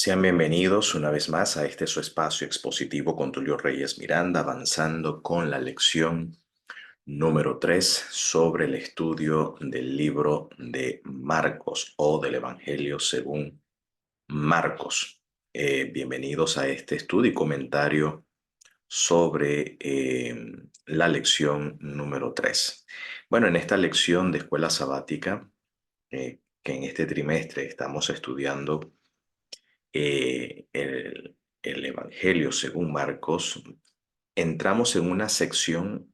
Sean bienvenidos una vez más a este su espacio expositivo con Tulio Reyes Miranda, avanzando con la lección número 3 sobre el estudio del libro de Marcos o del Evangelio según Marcos. Bienvenidos a este estudio y comentario sobre la lección número 3. Bueno, en esta lección de escuela sabática, que en este trimestre estamos estudiando el Evangelio según Marcos, entramos en una sección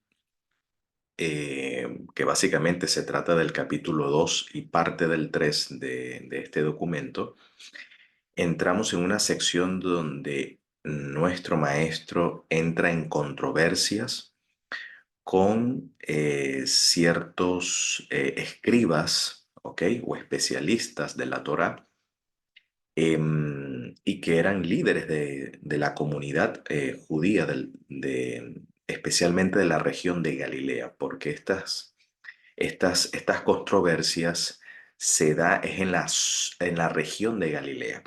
que básicamente se trata del capítulo 2 y parte del 3 de este documento. Entramos en una sección donde nuestro maestro entra en controversias con ciertos escribas, ¿ok? O especialistas de la Torá, y que eran líderes de la comunidad judía, especialmente de la región de Galilea, porque estas controversias se da es en la región de Galilea,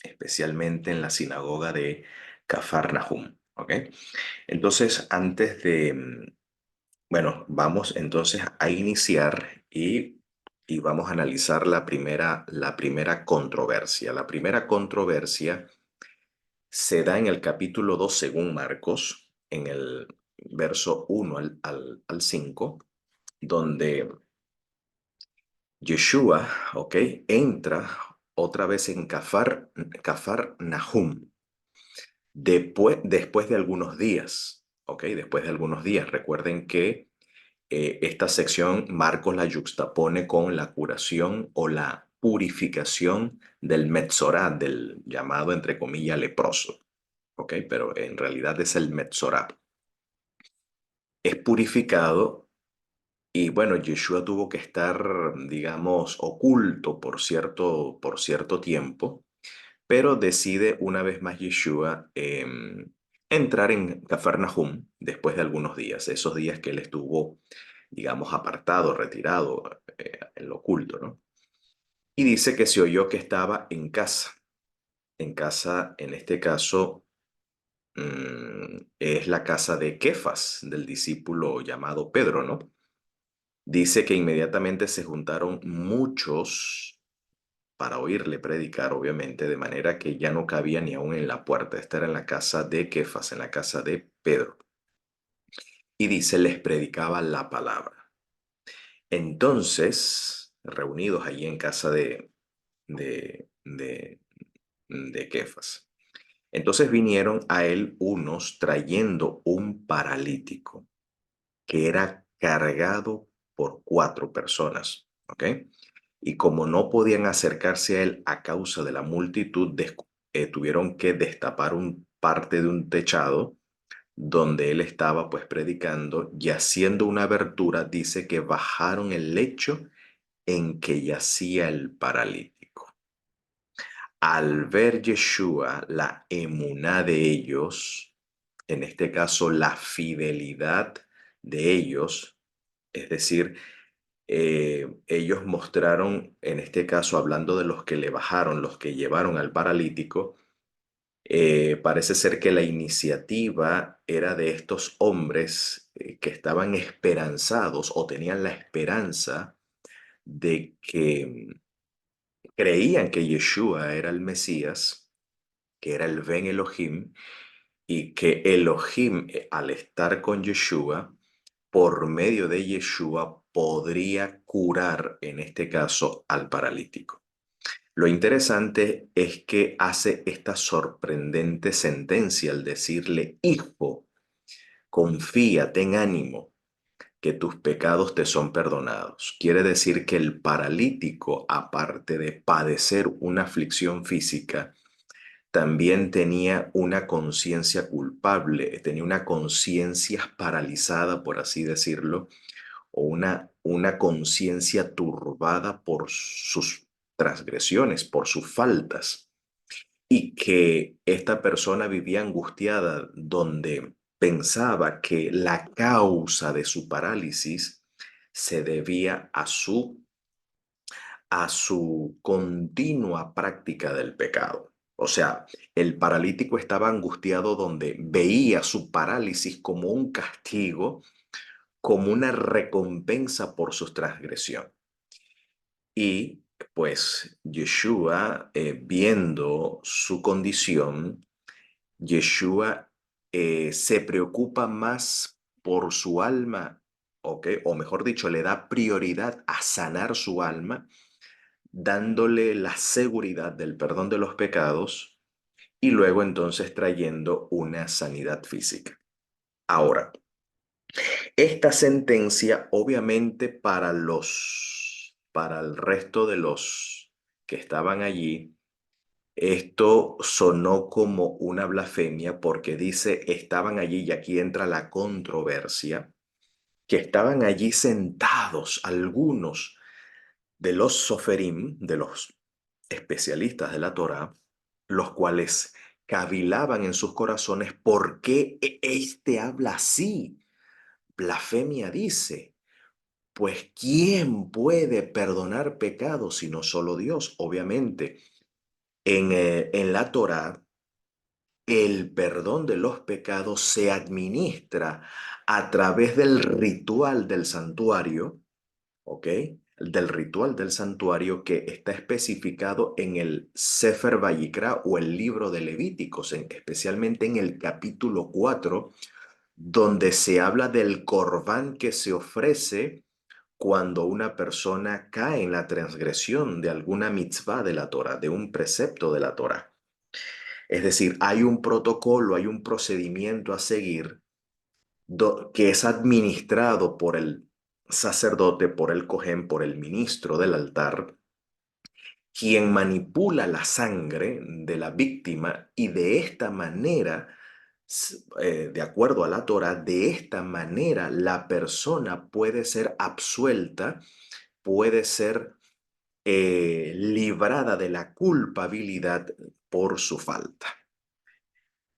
especialmente en la sinagoga de Cafarnaum, ¿ok? Entonces, bueno, vamos entonces a iniciar y vamos a analizar la primera controversia. La primera controversia se da en el capítulo 2 según Marcos, en el verso 1 al 5, donde Yeshua, ¿ok? Entra otra vez en Cafarnaum, después de algunos días, ¿ok? Después de algunos días. Recuerden que esta sección Marcos la yuxtapone con la curación o la purificación del Metzorá, del llamado entre comillas leproso, ¿ok? Pero en realidad es el Metzorá. Es purificado y bueno, Yeshua tuvo que estar, digamos, oculto por cierto tiempo, pero decide una vez más Yeshua entrar en Cafarnaum después de algunos días, esos días que él estuvo, digamos, apartado, retirado, en lo oculto, ¿no? Y dice que se oyó que estaba en casa, en este caso, es la casa de Kefas, del discípulo llamado Pedro, ¿no? Dice que inmediatamente se juntaron muchos para oírle predicar, obviamente, de manera que ya no cabía ni aún en la puerta. Esta era en la casa de Kefas, en la casa de Pedro. Y dice, les predicaba la palabra. Entonces, reunidos allí en casa de, de, de Kefas. Entonces vinieron a él unos trayendo un paralítico que era cargado por 4 personas, ¿ok? Y como no podían acercarse a él a causa de la multitud, tuvieron que destapar parte de un techado donde él estaba pues predicando, y haciendo una abertura dice que bajaron el lecho en que yacía el paralítico. Al ver Yeshua la emuná de ellos, en este caso la fidelidad de ellos, es decir, ellos mostraron, en este caso hablando de los que le bajaron, los que llevaron al paralítico, parece ser que la iniciativa era de estos hombres que estaban esperanzados o tenían la esperanza de que creían que Yeshua era el Mesías, que era el Ben Elohim, y que Elohim, al estar con Yeshua, por medio de Yeshua, podría curar, en este caso, al paralítico. Lo interesante es que hace esta sorprendente sentencia al decirle, hijo, confía, ten ánimo, que tus pecados te son perdonados. Quiere decir que el paralítico, aparte de padecer una aflicción física, también tenía una conciencia culpable, tenía una conciencia paralizada, por así decirlo, o una conciencia turbada por sus transgresiones, por sus faltas, y que esta persona vivía angustiada, donde pensaba que la causa de su parálisis se debía a su continua práctica del pecado. O sea, el paralítico estaba angustiado donde veía su parálisis como un castigo, como una recompensa por su transgresión. Y pues Yeshua, viendo su condición, Yeshua se preocupa más por su alma, ¿ok? O mejor dicho, le da prioridad a sanar su alma, dándole la seguridad del perdón de los pecados y luego entonces trayendo una sanidad física. Ahora, esta sentencia obviamente para el resto de los que estaban allí, esto sonó como una blasfemia porque dice, estaban allí y aquí entra la controversia, que estaban allí sentados algunos de los soferim, de los especialistas de la Torá, los cuales cavilaban en sus corazones, ¿por qué este habla así? Blasfemia dice. Pues ¿quién puede perdonar pecados sino solo Dios? Obviamente, en la Torá, el perdón de los pecados se administra a través del ritual del santuario, ¿ok? Del ritual del santuario que está especificado en el Sefer Vayikra o el libro de Levíticos, especialmente en el capítulo 4, donde se habla del corbán que se ofrece cuando una persona cae en la transgresión de alguna mitzvah de la Torah, de un precepto de la Torah. Es decir, hay un protocolo, hay un procedimiento a seguir que es administrado por el sacerdote, por el cojén, por el ministro del altar, quien manipula la sangre de la víctima y de esta manera, de acuerdo a la Torah, de esta manera la persona puede ser absuelta, puede ser librada de la culpabilidad por su falta.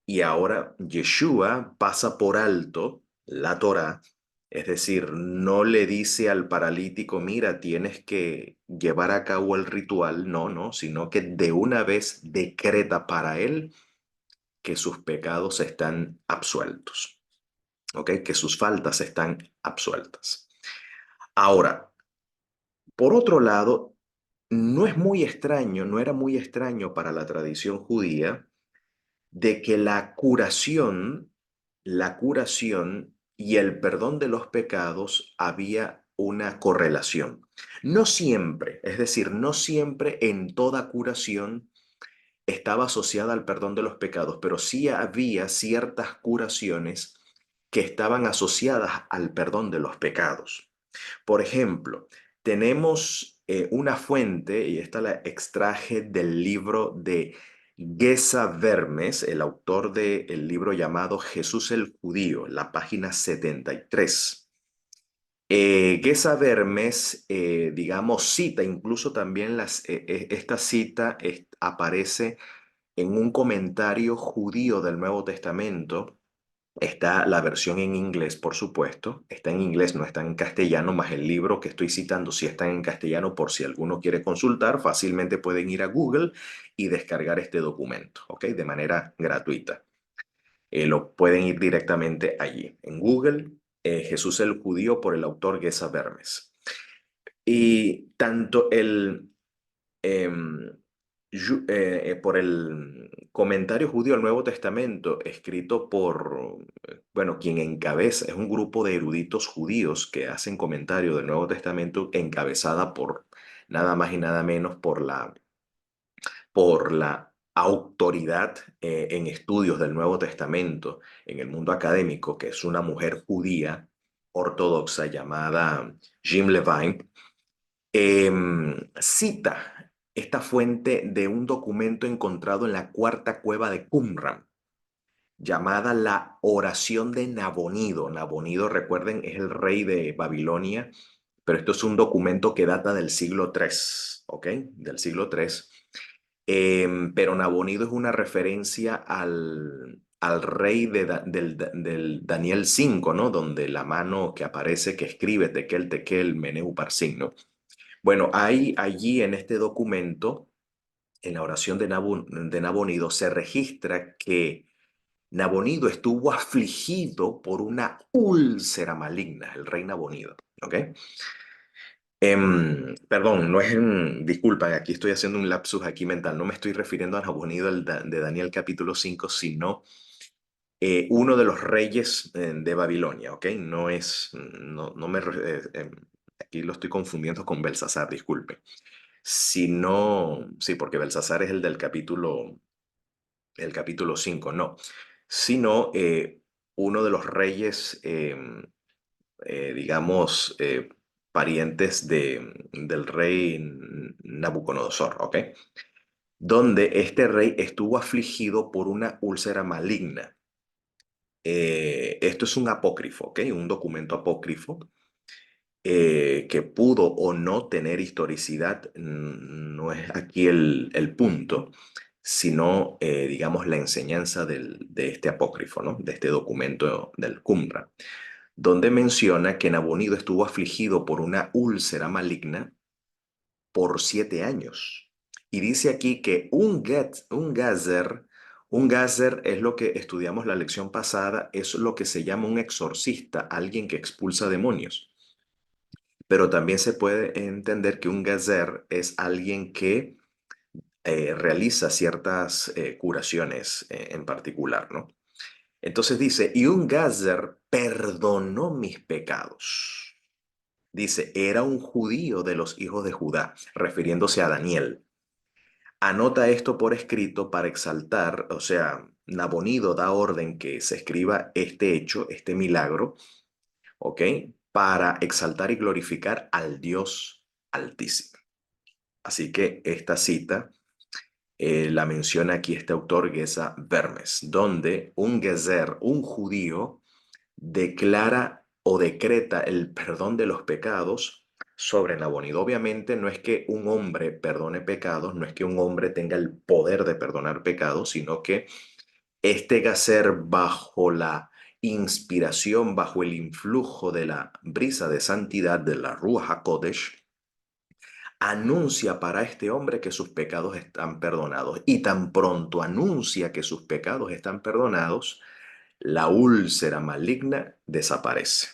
Y ahora Yeshua pasa por alto la Torá, es decir, no le dice al paralítico, mira, tienes que llevar a cabo el ritual, no, no, sino que de una vez decreta para él que sus pecados están absueltos, ¿ok? Que sus faltas están absueltas. Ahora, por otro lado, no es muy extraño, no era muy extraño para la tradición judía de que la curación y el perdón de los pecados había una correlación. No siempre, es decir, no siempre en toda curación estaba asociada al perdón de los pecados, pero sí había ciertas curaciones que estaban asociadas al perdón de los pecados. Por ejemplo, tenemos una fuente, y esta la extraje del libro de Gesa Vermes, el autor del libro llamado Jesús el Judío, la página 73. Gesa Vermes, digamos, cita, incluso también esta cita aparece en un comentario judío del Nuevo Testamento. Está la versión en inglés, por supuesto. Está en inglés, no está en castellano, más el libro que estoy citando sí está en castellano por si alguno quiere consultar. Fácilmente pueden ir a Google y descargar este documento, ¿ok? De manera gratuita. Lo pueden ir directamente allí, en Google, Jesús el Judío por el autor Gesa Vermes. Y tanto em, por el comentario judío al Nuevo Testamento, escrito por, bueno, quien encabeza, es un grupo de eruditos judíos que hacen comentario del Nuevo Testamento, encabezada por nada más y nada menos por la autoridad en estudios del Nuevo Testamento en el mundo académico, que es una mujer judía ortodoxa llamada Jim Levine. Cita esta fuente de un documento encontrado en la cuarta cueva de Qumran, llamada la oración de Nabonido. Nabonido, recuerden, es el rey de Babilonia, pero esto es un documento que data del siglo III, ¿ok? Del siglo III. Pero Nabonido es una referencia al rey del Daniel 5, ¿no? Donde la mano que aparece, que escribe Tekel, Tekel, Meneu, Parsin, ¿no? Bueno, hay allí en este documento en la oración de Nabonido se registra que Nabonido estuvo afligido por una úlcera maligna, el rey Nabonido, ¿ok? Perdón, no es disculpa, aquí estoy haciendo un lapsus aquí mental, no me estoy refiriendo a Nabonido de Daniel capítulo 5, sino uno de los reyes de Babilonia, ¿ok? No es, no me, aquí lo estoy confundiendo con Belsasar, disculpe. Sino, sí, porque Belsasar es el capítulo 5, no, sino uno de los reyes, digamos, parientes del rey Nabucodonosor, ¿ok? Donde este rey estuvo afligido por una úlcera maligna. Esto es un apócrifo, ¿ok? Un documento apócrifo que pudo o no tener historicidad, no es aquí el punto, sino, digamos, la enseñanza de este apócrifo, ¿no? De este documento del Qumran, donde menciona que Nabonido estuvo afligido por una úlcera maligna por 7 años. Y dice aquí que un gazer es lo que estudiamos la lección pasada, es lo que se llama un exorcista, alguien que expulsa demonios. Pero también se puede entender que un gazer es alguien que realiza ciertas curaciones en particular, ¿no? Entonces dice, y un gazer perdonó mis pecados. Dice, era un judío de los hijos de Judá, refiriéndose a Daniel. Anota esto por escrito para exaltar, o sea, Nabonido da orden que se escriba este hecho, este milagro, ¿ok? Para exaltar y glorificar al Dios Altísimo. Así que esta cita la menciona aquí este autor, Geza Vermes, donde un gezer, un judío, declara o decreta el perdón de los pecados sobre Nabonido. Obviamente no es que un hombre perdone pecados, no es que un hombre tenga el poder de perdonar pecados, sino que este gezer bajo la inspiración, bajo el influjo de la brisa de santidad de la Ruach HaKodesh, anuncia para este hombre que sus pecados están perdonados. Y tan pronto anuncia que sus pecados están perdonados, la úlcera maligna desaparece.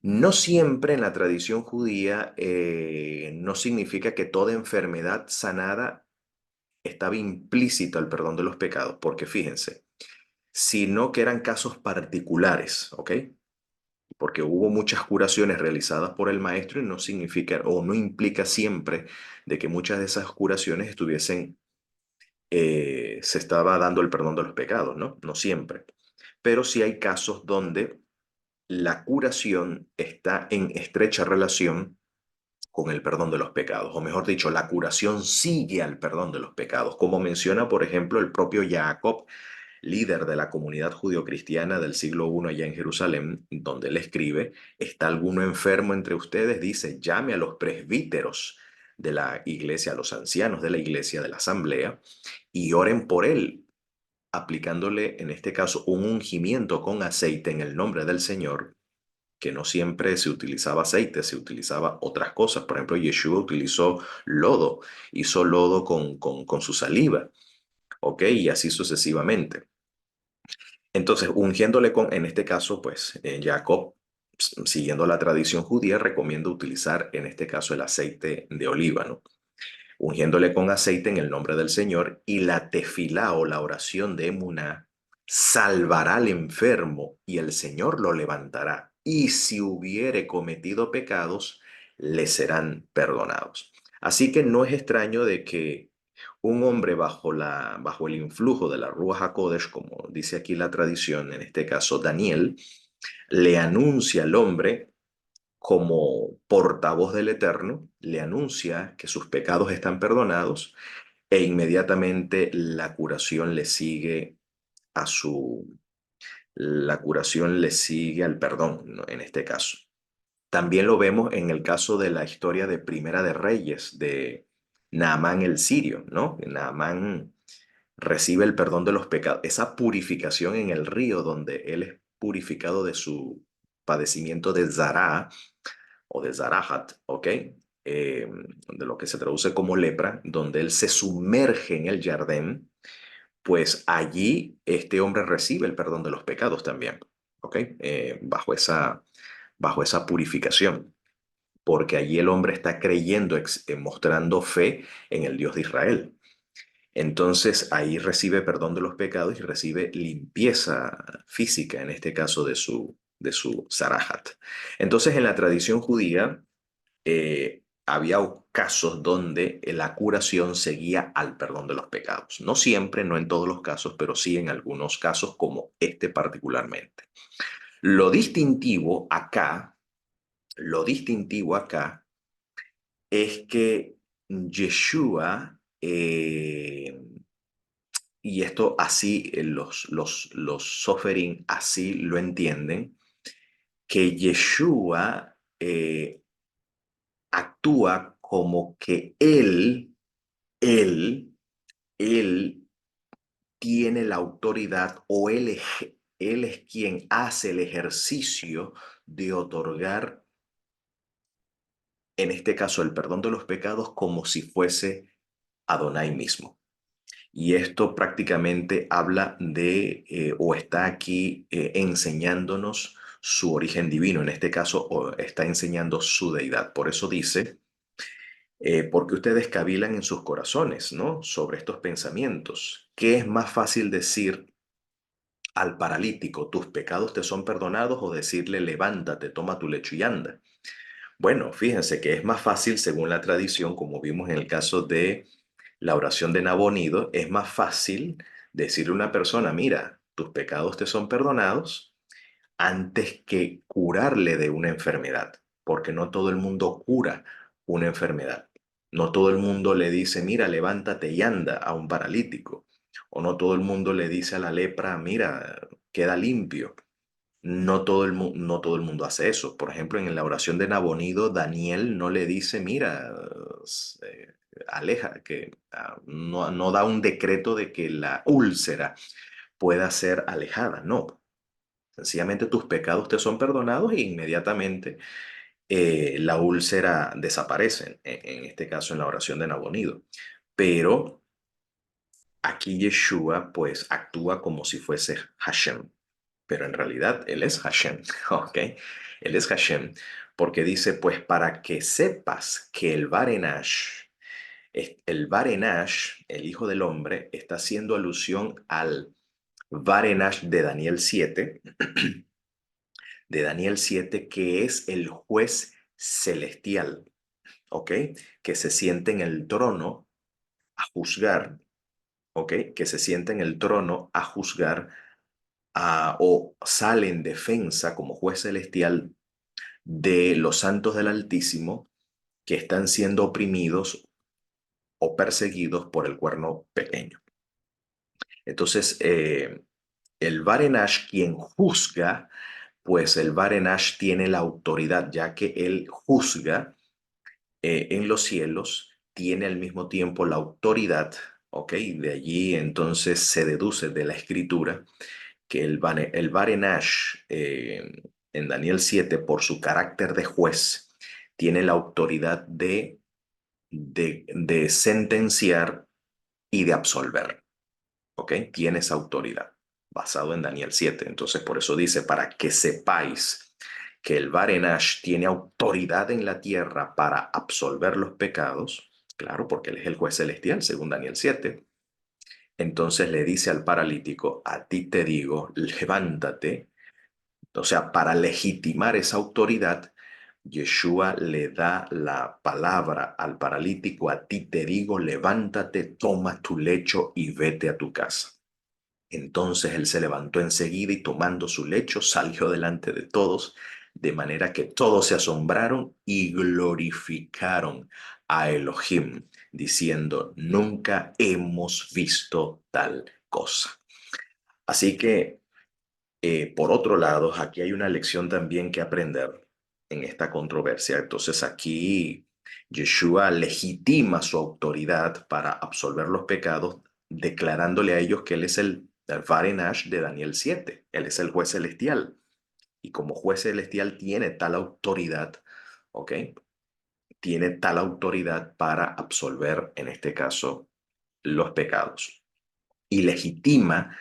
No siempre en la tradición judía no significa que toda enfermedad sanada estaba implícito al perdón de los pecados, porque fíjense, sino que eran casos particulares, ¿ok? Porque hubo muchas curaciones realizadas por el maestro y no significa o no implica siempre de que muchas de esas curaciones estuviesen, se estaba dando el perdón de los pecados, ¿no? No siempre. Pero sí hay casos donde la curación está en estrecha relación con el perdón de los pecados, o mejor dicho, la curación sigue al perdón de los pecados, como menciona, por ejemplo, el propio Jacob, líder de la comunidad judio-cristiana del siglo I allá en Jerusalén, donde él escribe, ¿está alguno enfermo entre ustedes? Dice, llame a los presbíteros de la iglesia, a los ancianos de la iglesia, de la asamblea, y oren por él, aplicándole en este caso un ungimiento con aceite en el nombre del Señor, que no siempre se utilizaba aceite, se utilizaba otras cosas. Por ejemplo, Yeshua utilizó lodo, hizo lodo con su saliva, ¿ok? Y así sucesivamente. Entonces, ungiéndole con, en este caso, pues Jacob, siguiendo la tradición judía, recomienda utilizar en este caso el aceite de oliva, ¿no? Ungiéndole con aceite en el nombre del Señor, y la tefilá o la oración de Emuná salvará al enfermo y el Señor lo levantará. Y si hubiere cometido pecados, le serán perdonados. Así que no es extraño de que un hombre bajo el influjo de la Ruach HaKodesh, como dice aquí la tradición, en este caso Daniel, le anuncia al hombre como portavoz del Eterno, le anuncia que sus pecados están perdonados e inmediatamente la curación le sigue al perdón, ¿no? En este caso. También lo vemos en el caso de la historia de Primera de Reyes, de Naamán el sirio, ¿no? Naamán recibe el perdón de los pecados, esa purificación en el río donde él es purificado de su padecimiento de Zará o de Zarahat, ¿ok? de lo que se traduce como lepra, donde él se sumerge en el Jardín, pues allí este hombre recibe el perdón de los pecados también, ¿ok? Bajo esa purificación, porque allí el hombre está creyendo, mostrando fe en el Dios de Israel. Entonces ahí recibe perdón de los pecados y recibe limpieza física, en este caso de su zarahat. Entonces en la tradición judía había casos donde la curación seguía al perdón de los pecados. No siempre, no en todos los casos, pero sí en algunos casos como este particularmente. Lo distintivo acá, lo distintivo acá es que Yeshua, y esto así los soferim así lo entienden, que Yeshua actúa como que él, él tiene la autoridad o él es quien hace el ejercicio de otorgar, en este caso, el perdón de los pecados como si fuese Adonai mismo. Y esto prácticamente habla o está aquí enseñándonos su origen divino, en este caso está enseñando su deidad. Por eso dice, porque ustedes cavilan en sus corazones, ¿no? Sobre estos pensamientos. ¿Qué es más fácil decir al paralítico, tus pecados te son perdonados, o decirle, levántate, toma tu lecho y anda? Bueno, fíjense que es más fácil, según la tradición, como vimos en el caso de la oración de Nabonido, es más fácil decirle a una persona, mira, tus pecados te son perdonados, antes que curarle de una enfermedad, porque no todo el mundo cura una enfermedad. No todo el mundo le dice, mira, levántate y anda a un paralítico. O no todo el mundo le dice a la lepra, mira, queda limpio. No todo el mundo hace eso. Por ejemplo, en la oración de Nabonido, Daniel no le dice, mira, eh, aleja, no da un decreto de que la úlcera pueda ser alejada, no. Sencillamente tus pecados te son perdonados e inmediatamente la úlcera desaparece, en este caso en la oración de Nabonido. Pero aquí Yeshua pues actúa como si fuese Hashem, pero en realidad él es Hashem, ¿ok? Él es Hashem porque dice, pues para que sepas que el Barenash, el Hijo del Hombre, está haciendo alusión al Barenash de Daniel 7, que es el juez celestial, ¿ok? Que se siente en el trono a juzgar, ¿ok? Que se siente en el trono a juzgar, o sale en defensa como juez celestial de los santos del Altísimo que están siendo oprimidos o perseguidos por el cuerno pequeño. Entonces, el Barenash, quien juzga, pues el Barenash tiene la autoridad, ya que él juzga en los cielos, tiene al mismo tiempo la autoridad, ¿ok? De allí entonces se deduce de la escritura que el Barenash, en Daniel 7, por su carácter de juez, tiene la autoridad de sentenciar y de absolver, ¿ok? Tiene esa autoridad, basado en Daniel 7. Entonces, por eso dice, para que sepáis que el Barenash tiene autoridad en la tierra para absolver los pecados, claro, porque él es el juez celestial, según Daniel 7. Entonces le dice al paralítico, a ti te digo, levántate. O sea, para legitimar esa autoridad, Yeshua le da la palabra al paralítico, a ti te digo, levántate, toma tu lecho y vete a tu casa. Entonces él se levantó enseguida y tomando su lecho salió delante de todos, de manera que todos se asombraron y glorificaron a Elohim, diciendo, nunca hemos visto tal cosa. Así que por otro lado, aquí hay una lección también que aprender en esta controversia. Entonces aquí Yeshua legitima su autoridad para absolver los pecados, declarándole a ellos que él es el Varenash de Daniel 7. Él es el juez celestial. Y como juez celestial tiene tal autoridad, ¿ok? tiene tal autoridad para absolver, en este caso, los pecados. Y legitima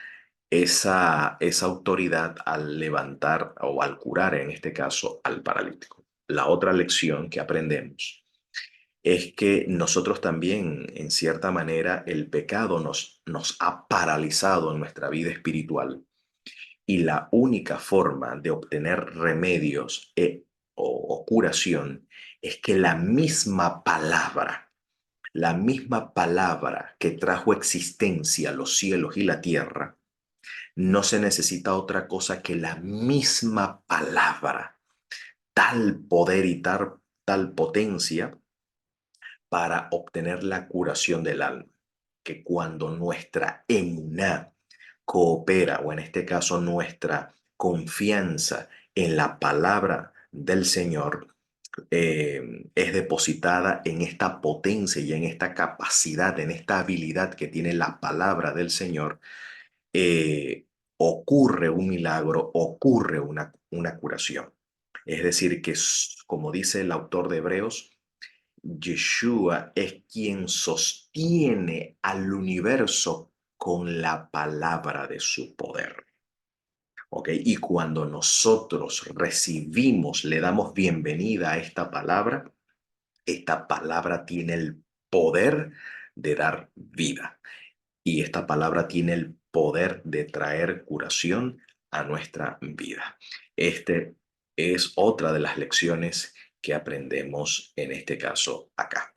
esa autoridad al levantar o al curar, en este caso, al paralítico. La otra lección que aprendemos es que nosotros también, en cierta manera, el pecado nos ha paralizado en nuestra vida espiritual y la única forma de obtener remedios o curación es que la misma palabra que trajo existencia a los cielos y la tierra, no se necesita otra cosa que la misma palabra, tal poder y tal potencia para obtener la curación del alma, que cuando nuestra emuná coopera, o en este caso nuestra confianza en la palabra del Señor, es depositada en esta potencia y en esta capacidad, en esta habilidad que tiene la palabra del Señor, ocurre un milagro, ocurre una curación. Es decir, que como dice el autor de Hebreos, Yeshua es quien sostiene al universo con la palabra de su poder. ¿Ok? Y cuando nosotros recibimos, le damos bienvenida a esta palabra tiene el poder de dar vida. Y esta palabra tiene el poder de traer curación a nuestra vida. Este es otra de las lecciones que aprendemos en este caso acá.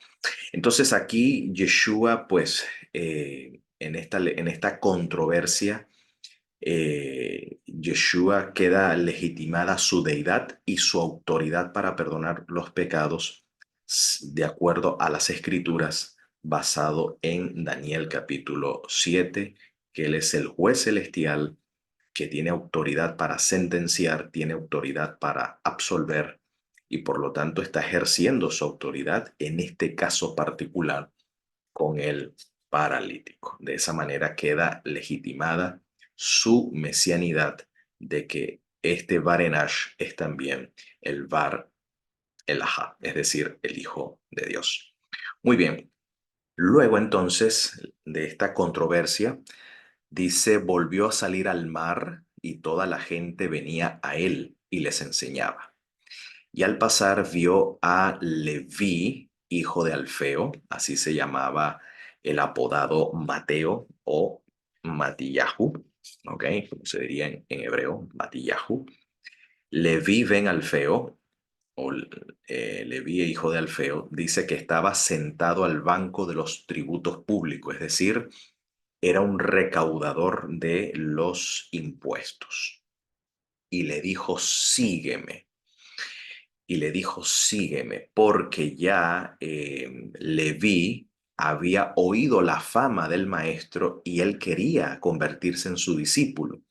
Entonces aquí Yeshua, pues en esta controversia, Yeshua queda legitimada su deidad y su autoridad para perdonar los pecados de acuerdo a las escrituras, basado en Daniel capítulo 7, que él es el juez celestial que tiene autoridad para sentenciar, tiene autoridad para absolver y por lo tanto está ejerciendo su autoridad en este caso particular con el paralítico. De esa manera queda legitimada su mesianidad de que este Barenash es también el Bar Elahá, es decir, el Hijo de Dios. Muy bien, luego entonces de esta controversia, dice, volvió a salir al mar y toda la gente venía a él y les enseñaba. Y al pasar vio a Leví, hijo de Alfeo, así se llamaba el apodado Mateo o Matillahu, ¿ok? Como se diría en hebreo, Matillahu. Leví ben Alfeo, o Leví, hijo de Alfeo, dice que estaba sentado al banco de los tributos públicos, es decir, era un recaudador de los impuestos. Y le dijo, sígueme. Y le dijo, sígueme, porque ya Leví había oído la fama del maestro y él quería convertirse en su discípulo.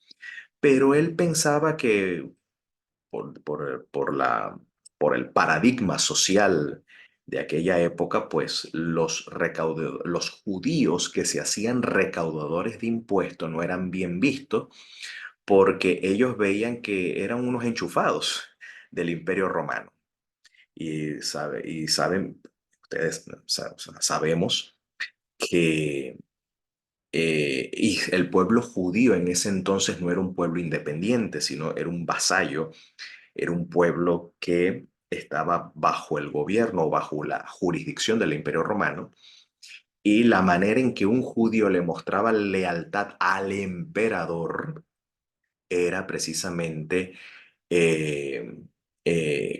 Pero él pensaba que por el paradigma social de aquella época, pues los judíos que se hacían recaudadores de impuestos no eran bien vistos porque ellos veían que eran unos enchufados del Imperio Romano. Y saben, ustedes o sea, sabemos que y el pueblo judío en ese entonces no era un pueblo independiente, sino era un vasallo, era un pueblo que estaba bajo el gobierno o bajo la jurisdicción del Imperio Romano. Y la manera en que un judío le mostraba lealtad al emperador era precisamente eh,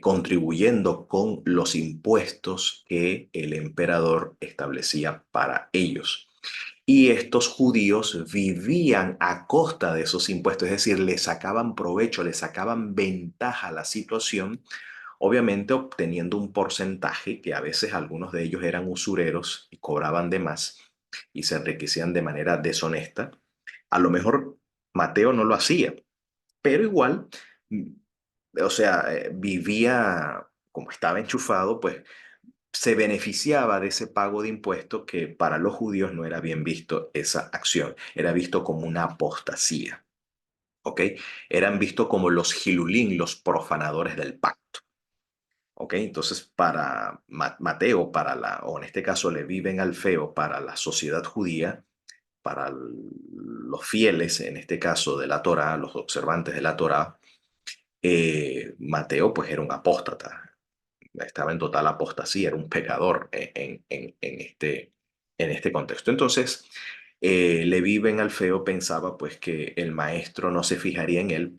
contribuyendo con los impuestos que el emperador establecía para ellos. Y estos judíos vivían a costa de esos impuestos, es decir, le sacaban provecho, le sacaban ventaja a la situación, obviamente obteniendo un porcentaje que a veces algunos de ellos eran usureros y cobraban de más y se enriquecían de manera deshonesta. A lo mejor Mateo no lo hacía, pero igual, o sea, vivía como estaba enchufado, pues se beneficiaba de ese pago de impuestos que para los judíos no era bien visto esa acción, era visto como una apostasía, ¿ok? Eran vistos como los gilulín, los profanadores del pacto. ¿ok? Entonces, para Mateo, o en este caso Leví ben Alfeo, para la sociedad judía, para los fieles, en este caso de la Torá, los observantes de la Torá, Mateo pues era un apóstata, estaba en total apostasía, era un pecador en este contexto. Entonces, Leví ben Alfeo pensaba pues que el maestro no se fijaría en él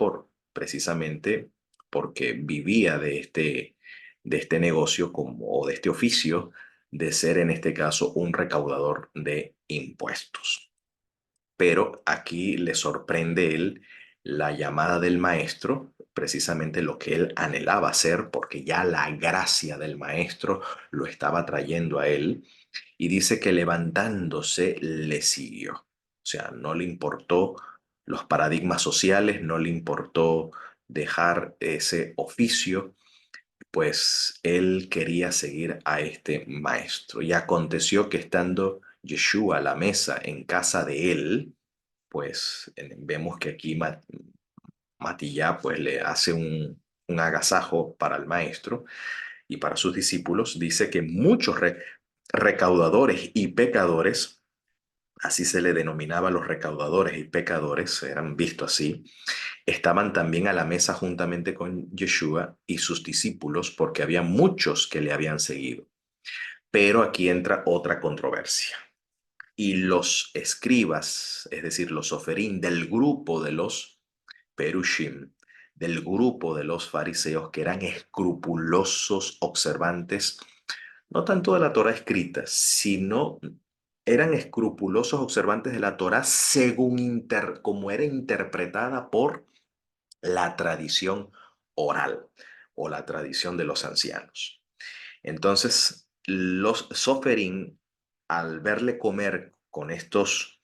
precisamente porque vivía de este negocio o de este oficio de ser en este caso un recaudador de impuestos. Pero aquí le sorprende él la llamada del maestro, precisamente lo que él anhelaba hacer, porque ya la gracia del maestro lo estaba trayendo a él, y dice que levantándose le siguió. O sea, no le importó los paradigmas sociales, no le importó dejar ese oficio, pues él quería seguir a este maestro. Y aconteció que estando Yeshua a la mesa en casa de él, pues vemos que aquí Matillá pues le hace un agasajo para el maestro y para sus discípulos. Dice que muchos recaudadores y pecadores, así se le denominaba a los recaudadores y pecadores, eran vistos así, estaban también a la mesa juntamente con Yeshua y sus discípulos porque había muchos que le habían seguido. Pero aquí entra otra controversia. Y los escribas, es decir, los oferín del grupo de los Perushim, del grupo de los fariseos que eran escrupulosos observantes, no tanto de la Torah escrita, sino eran escrupulosos observantes de la Torah según como era interpretada por la tradición oral o la tradición de los ancianos. Entonces, los soferín, al verle comer con estos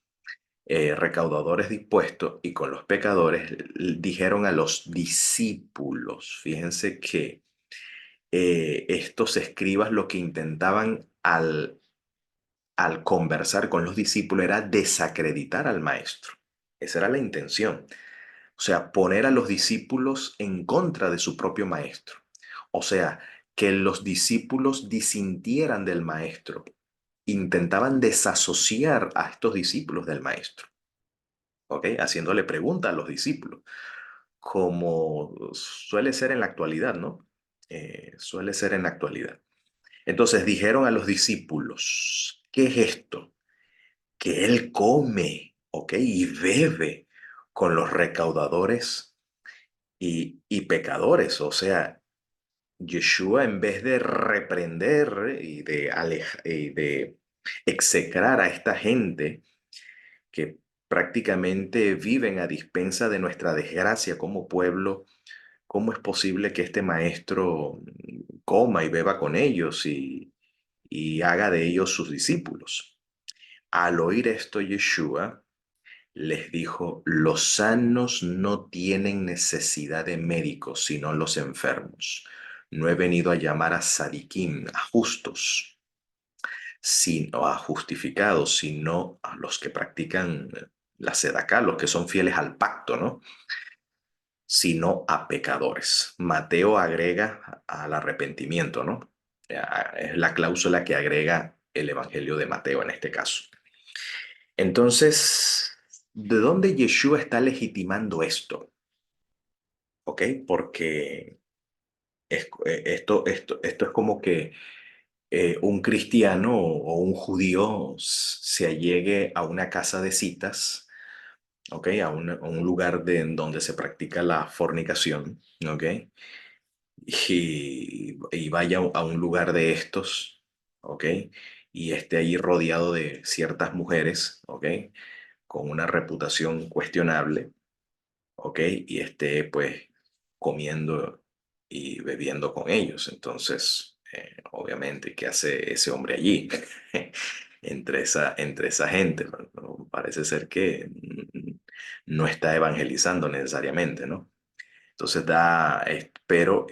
recaudadores dispuestos y con los pecadores, dijeron a los discípulos, fíjense que estos escribas lo que intentaban al conversar con los discípulos era desacreditar al maestro. Esa era la intención. O sea, poner a los discípulos en contra de su propio maestro. O sea, que los discípulos disintieran del maestro. Intentaban desasociar a estos discípulos del maestro. ¿Ok? Haciéndole preguntas a los discípulos, como suele ser en la actualidad, ¿no? Suele ser en la actualidad. Entonces dijeron a los discípulos, ¿qué es esto? Que él come, ¿ok? Y bebe con los recaudadores y pecadores. O sea, Yeshua en vez de reprender y de execrar a esta gente que prácticamente viven a dispensa de nuestra desgracia como pueblo, ¿cómo es posible que este maestro coma y beba con ellos y haga de ellos sus discípulos? Al oír esto, Yeshua les dijo, los sanos no tienen necesidad de médicos, sino los enfermos. No he venido a llamar a sadiquín, a justos, sino a justificados, sino a los que practican la sedacá, los que son fieles al pacto, ¿no? Sino a pecadores. Mateo agrega al arrepentimiento, ¿no? Es la cláusula que agrega el Evangelio de Mateo en este caso. Entonces, ¿de dónde Yeshua está legitimando esto? ¿Ok? Porque esto es como que un cristiano o un judío se allegue a una casa de citas, ¿ok? A un lugar en donde se practica la fornicación, ¿ok? Y vaya a un lugar de estos, ¿ok? Y esté allí rodeado de ciertas mujeres, ¿ok? Con una reputación cuestionable, ¿ok? Y esté pues comiendo y bebiendo con ellos. Entonces, obviamente, ¿qué hace ese hombre allí? Entre esa gente, ¿no? Parece ser que no está evangelizando necesariamente, ¿no? Entonces pero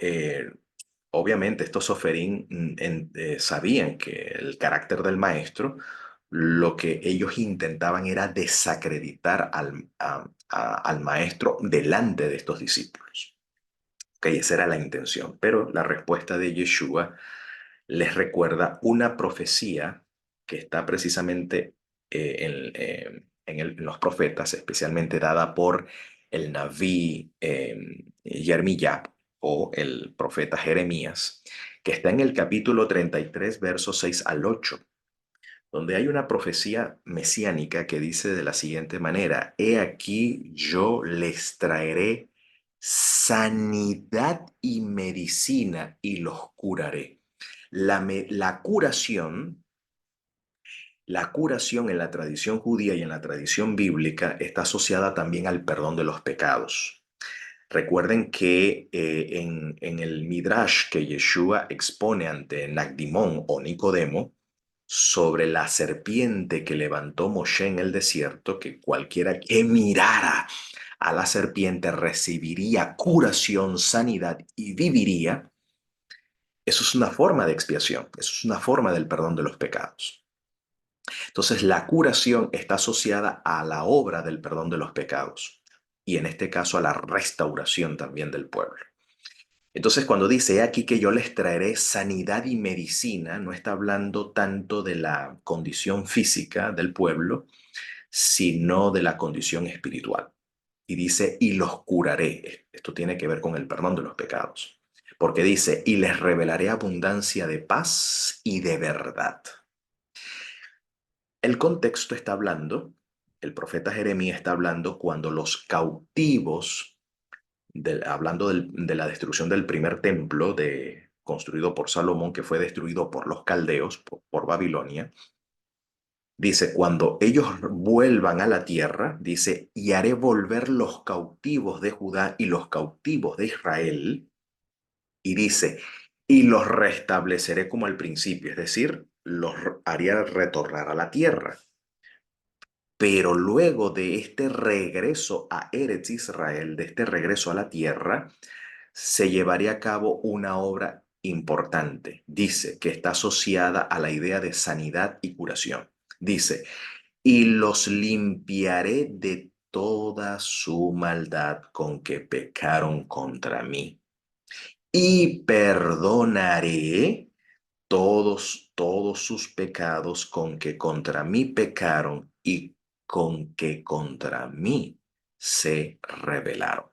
obviamente estos soferín sabían que el carácter del maestro, lo que ellos intentaban era desacreditar al maestro delante de estos discípulos. Ok, esa era la intención. Pero la respuesta de Yeshua les recuerda una profecía que está precisamente en los profetas, especialmente dada por el Naví Yermiyah o el profeta Jeremías, que está en el capítulo 33, versos 6 al 8, donde hay una profecía mesiánica que dice de la siguiente manera: He aquí yo les traeré sanidad y medicina y los curaré. La curación en la tradición judía y en la tradición bíblica está asociada también al perdón de los pecados. Recuerden que en el Midrash que Yeshua expone ante Nagdimón o Nicodemo sobre la serpiente que levantó Moshe en el desierto, que cualquiera que mirara a la serpiente recibiría curación, sanidad y viviría. Eso es una forma de expiación, eso es una forma del perdón de los pecados. Entonces, la curación está asociada a la obra del perdón de los pecados y en este caso a la restauración también del pueblo. Entonces, cuando dice: "He aquí que yo les traeré sanidad y medicina", no está hablando tanto de la condición física del pueblo, sino de la condición espiritual. Y dice: "Y los curaré". Esto tiene que ver con el perdón de los pecados. Porque dice: "Y les revelaré abundancia de paz y de verdad". El contexto está hablando, el profeta Jeremías está hablando cuando los cautivos, hablando de la destrucción del primer templo construido por Salomón, que fue destruido por los caldeos, por Babilonia. Dice: cuando ellos vuelvan a la tierra, dice: "Y haré volver los cautivos de Judá y los cautivos de Israel". Y dice: "Y los restableceré como al principio", es decir, los haría retornar a la tierra. Pero luego de este regreso a Eretz Israel, de este regreso a la tierra, se llevaría a cabo una obra importante. Dice que está asociada a la idea de sanidad y curación. Dice: "Y los limpiaré de toda su maldad con que pecaron contra mí. Y perdonaré todos sus pecados con que contra mí pecaron y con que contra mí se rebelaron".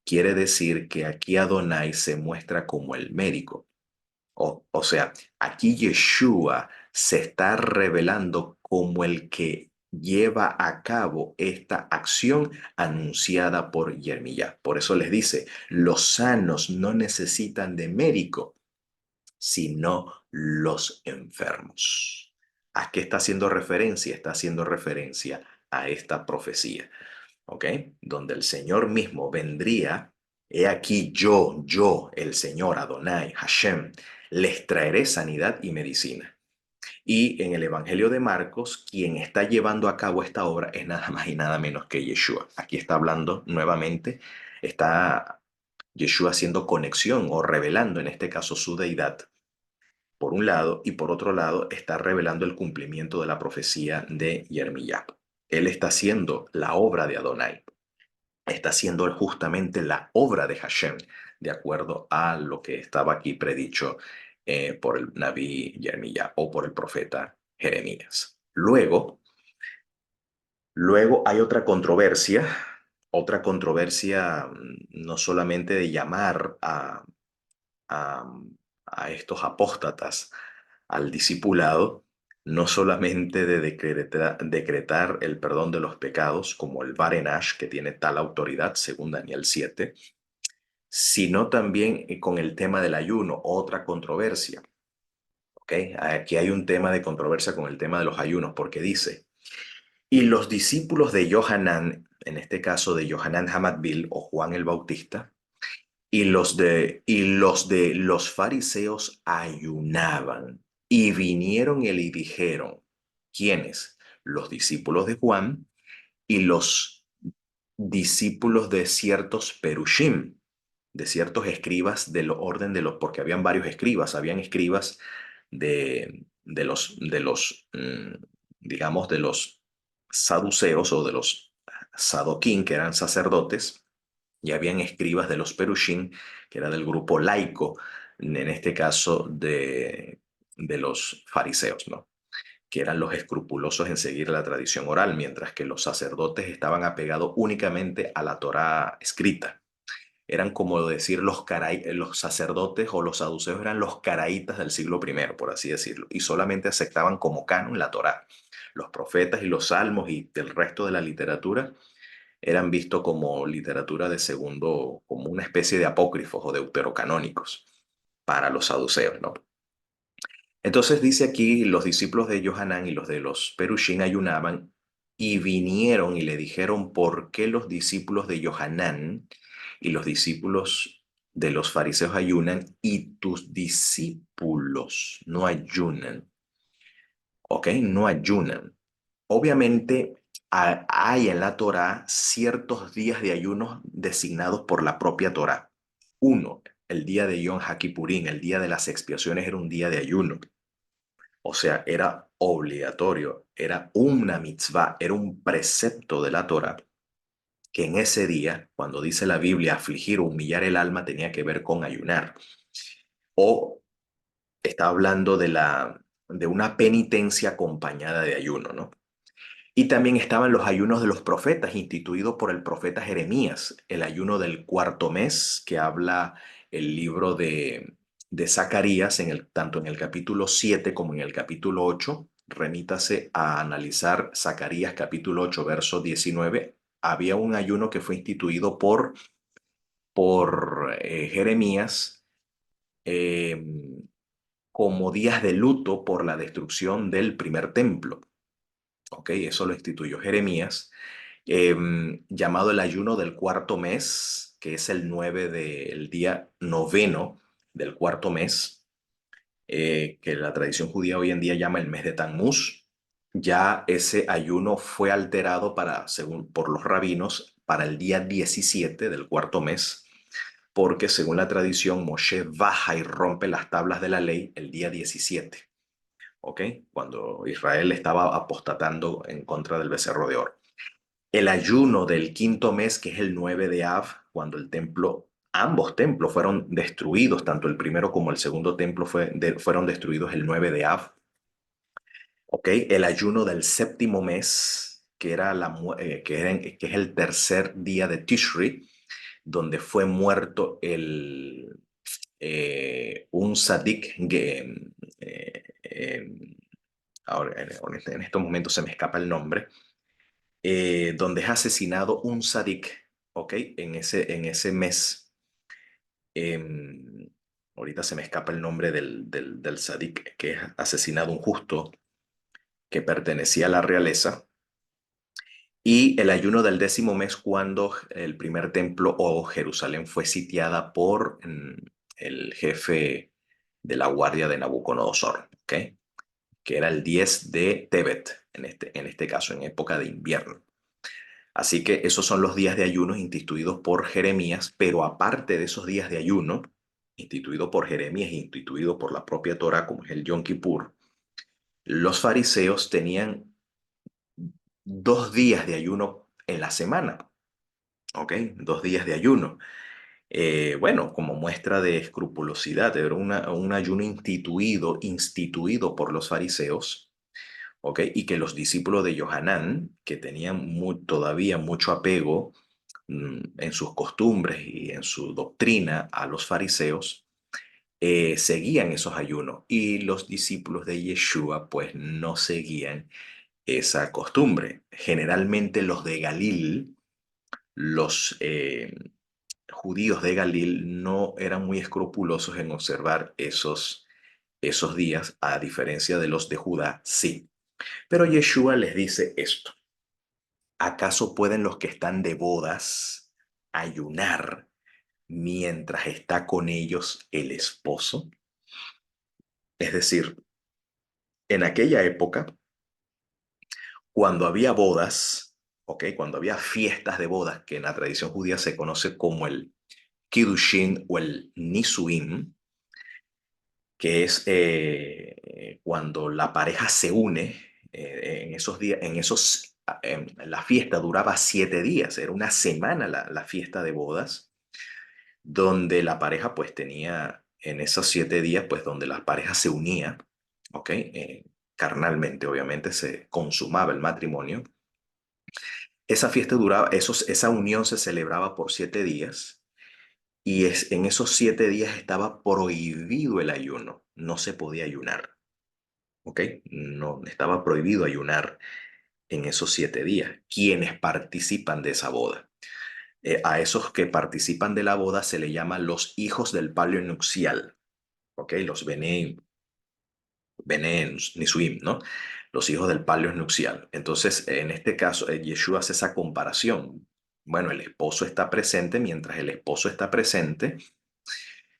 Quiere decir que aquí Adonai se muestra como el médico. O sea, aquí Yeshua se está revelando como el que lleva a cabo esta acción anunciada por Jeremías. Por eso les dice: los sanos no necesitan de médico, sino los enfermos. ¿A qué está haciendo referencia? Está haciendo referencia a esta profecía, ¿ok? Donde el Señor mismo vendría: "He aquí yo, el Señor Adonai, Hashem, les traeré sanidad y medicina". Y en el Evangelio de Marcos, quien está llevando a cabo esta obra es nada más y nada menos que Yeshua. Aquí está hablando nuevamente, está Yeshua haciendo conexión o revelando en este caso su deidad, por un lado, y por otro lado está revelando el cumplimiento de la profecía de Jeremías. Él está haciendo la obra de Adonai, está haciendo justamente la obra de Hashem, de acuerdo a lo que estaba aquí predicho por el Naví Jeremías o por el profeta Jeremías. Luego hay otra controversia, no solamente de llamar a, a estos apóstatas al discipulado, no solamente de decretar el perdón de los pecados, como el Barenash, que tiene tal autoridad, según Daniel 7, sino también con el tema del ayuno, otra controversia. ¿Ok? Aquí hay un tema de controversia con el tema de los ayunos, porque dice: "Y los discípulos de Johanán", en este caso de Johanán Hamadbil o Juan el Bautista, y los fariseos ayunaban, y vinieron y le dijeron". ¿Quiénes? Los discípulos de Juan y los discípulos de ciertos perushim, de ciertos escribas del orden de los, porque habían varios escribas, habían escribas digamos, de los saduceos o de los sadoquín, que eran sacerdotes, y habían escribas de los Perushim, que era del grupo laico, en este caso de los fariseos, ¿no? Que eran los escrupulosos en seguir la tradición oral, mientras que los sacerdotes estaban apegados únicamente a la Torá escrita. Eran como decir los sacerdotes o los saduceos eran los caraítas del siglo primero, por así decirlo, y solamente aceptaban como canon la Torá. Los profetas y los salmos y el resto de la literatura eran vistos como literatura de segundo, como una especie de apócrifos o deuterocanónicos para los saduceos, ¿no? Entonces dice aquí, los discípulos de Johanán y los de los Perushim ayunaban y vinieron y le dijeron por qué los discípulos de Johanán y los discípulos de los fariseos ayunan y tus discípulos no ayunan, ¿ok? No ayunan. Obviamente hay en la Torá ciertos días de ayunos designados por la propia Torá. Uno, el día de Yom HaKippurim, el día de las expiaciones era un día de ayuno. O sea, era obligatorio, era una mitzvah, era un precepto de la Torá que en ese día, cuando dice la Biblia afligir o humillar el alma, tenía que ver con ayunar. O está hablando de una penitencia acompañada de ayuno, ¿no? Y también estaban los ayunos de los profetas, instituidos por el profeta Jeremías, el ayuno del cuarto mes, que habla el libro de Zacarías, tanto en el capítulo 7 como en el capítulo 8. Remítase a analizar Zacarías capítulo 8, verso 19. Había un ayuno que fue instituido por Jeremías eh, como días de luto por la destrucción del primer templo. ¿Ok? Eso lo instituyó Jeremías, llamado el ayuno del cuarto mes, que es el día noveno del cuarto mes, que la tradición judía hoy en día llama el mes de Tammuz. Ya ese ayuno fue alterado por los rabinos para el día 17 del cuarto mes, porque según la tradición, Moshe baja y rompe las tablas de la ley el día 17. ¿Ok? Cuando Israel estaba apostatando en contra del becerro de oro. El ayuno del quinto mes, que es el 9 de Av, cuando ambos templos fueron destruidos, tanto el primero como el segundo templo fueron destruidos el 9 de Av. ¿Ok? El ayuno del séptimo mes, que es el tercer día de Tishri, donde fue muerto un sadik, ahora en estos momentos se me escapa el nombre, donde es asesinado un sadik, ¿ok? En ese mes. Em, Ahorita se me escapa el nombre del sadik, que es asesinado un justo que pertenecía a la realeza. Y el ayuno del décimo mes, cuando el primer templo o Jerusalén fue sitiada por el jefe de la guardia de Nabucodonosor, ¿ok? Que era el 10 de Tebet, en este caso, en época de invierno. Así que esos son los días de ayuno instituidos por Jeremías, pero aparte de esos días de ayuno, instituido por Jeremías, instituido por la propia Torá, como es el Yom Kippur, los fariseos tenían 2 días de ayuno en la semana, ¿ok? 2 días de ayuno. Bueno, como muestra de escrupulosidad, era un ayuno instituido por los fariseos, ¿ok? Y que los discípulos de Johanán, que tenían todavía mucho apego en sus costumbres y en su doctrina a los fariseos, seguían esos ayunos y los discípulos de Yeshua pues no seguían esa costumbre. Generalmente los de Galil, los judíos de Galil no eran muy escrupulosos en observar esos días, a diferencia de los de Judá, sí. Pero Yeshua les dice esto: ¿acaso pueden los que están de bodas ayunar mientras está con ellos el esposo? Es decir, en aquella época, cuando había bodas, ¿ok? Cuando había fiestas de bodas, que en la tradición judía se conoce como el Kiddushin o el Nisuim, que es cuando la pareja se une en esos días, la fiesta duraba 7 días, era una semana la fiesta de bodas, donde la pareja pues tenía en esos 7 días, pues donde la pareja se unía, ¿ok? Carnalmente, obviamente, se consumaba el matrimonio. Esa fiesta duraba, esa unión se celebraba por 7 días y en esos 7 días estaba prohibido el ayuno, no se podía ayunar, ¿ok? No, estaba prohibido ayunar en esos 7 días. Quienes participan de esa boda. A esos que participan de la boda se le llama los hijos del palio nupcial, ¿ok? Los Bene Nisuim, ¿no? Los hijos del palio nupcial. Entonces, en este caso, Yeshua hace esa comparación. Bueno, el esposo está presente, mientras el esposo está presente,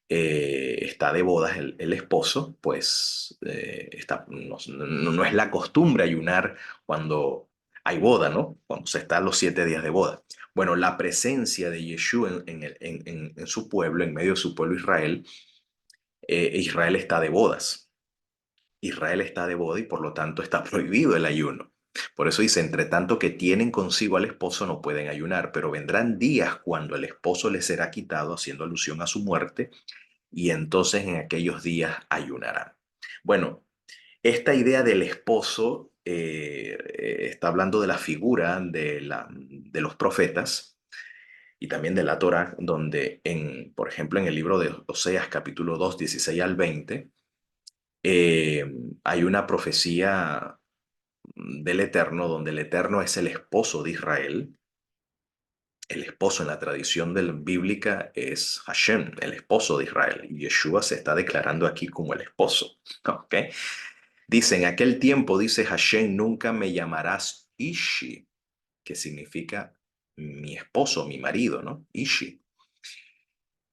está de bodas el esposo, pues no es la costumbre ayunar cuando hay boda, ¿no? Cuando se está los 7 días de boda. Bueno, la presencia de Yeshua en su pueblo, en medio de su pueblo Israel, Israel está de bodas. Israel está de boda y por lo tanto está prohibido el ayuno. Por eso dice, entre tanto que tienen consigo al esposo no pueden ayunar, pero vendrán días cuando el esposo les será quitado, haciendo alusión a su muerte, y entonces en aquellos días ayunarán. Bueno, esta idea del esposo está hablando de la figura de los profetas y también de la Torá, donde, por ejemplo, en el libro de Oseas, capítulo 2 16 al 20, eh, hay una profecía del Eterno, donde el Eterno es el esposo de Israel. El esposo en la tradición bíblica es Hashem, el esposo de Israel. Y Yeshua se está declarando aquí como el esposo. ¿Ok? Dice, en aquel tiempo, dice Hashem, nunca me llamarás Ishi, que significa mi esposo, mi marido, ¿no? Ishi.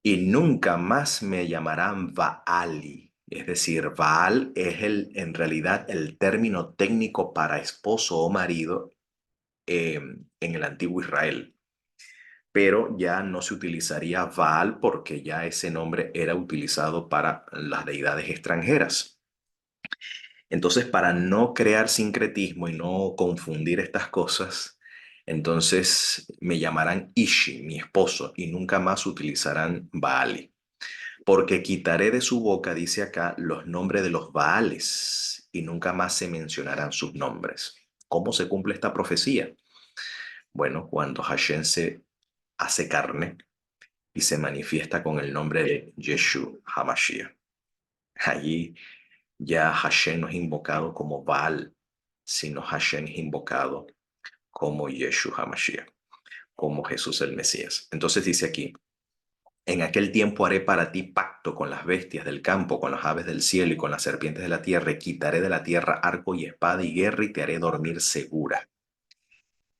Y nunca más me llamarán Baali. Es decir, Baal es en realidad el término técnico para esposo o marido en el antiguo Israel. Pero ya no se utilizaría Baal porque ya ese nombre era utilizado para las deidades extranjeras. Entonces, para no crear sincretismo y no confundir estas cosas, entonces me llamarán Ishi, mi esposo, y nunca más utilizarán Baali. Porque quitaré de su boca, dice acá, los nombres de los Baales, y nunca más se mencionarán sus nombres. ¿Cómo se cumple esta profecía? Bueno, cuando Hashem se hace carne y se manifiesta con el nombre de Yeshua HaMashiach. Allí ya Hashem no es invocado como Baal, sino Hashem es invocado como Yeshua HaMashiach, como Jesús el Mesías. Entonces dice aquí, en aquel tiempo haré para ti pacto con las bestias del campo, con las aves del cielo y con las serpientes de la tierra, y quitaré de la tierra arco y espada y guerra, y te haré dormir segura.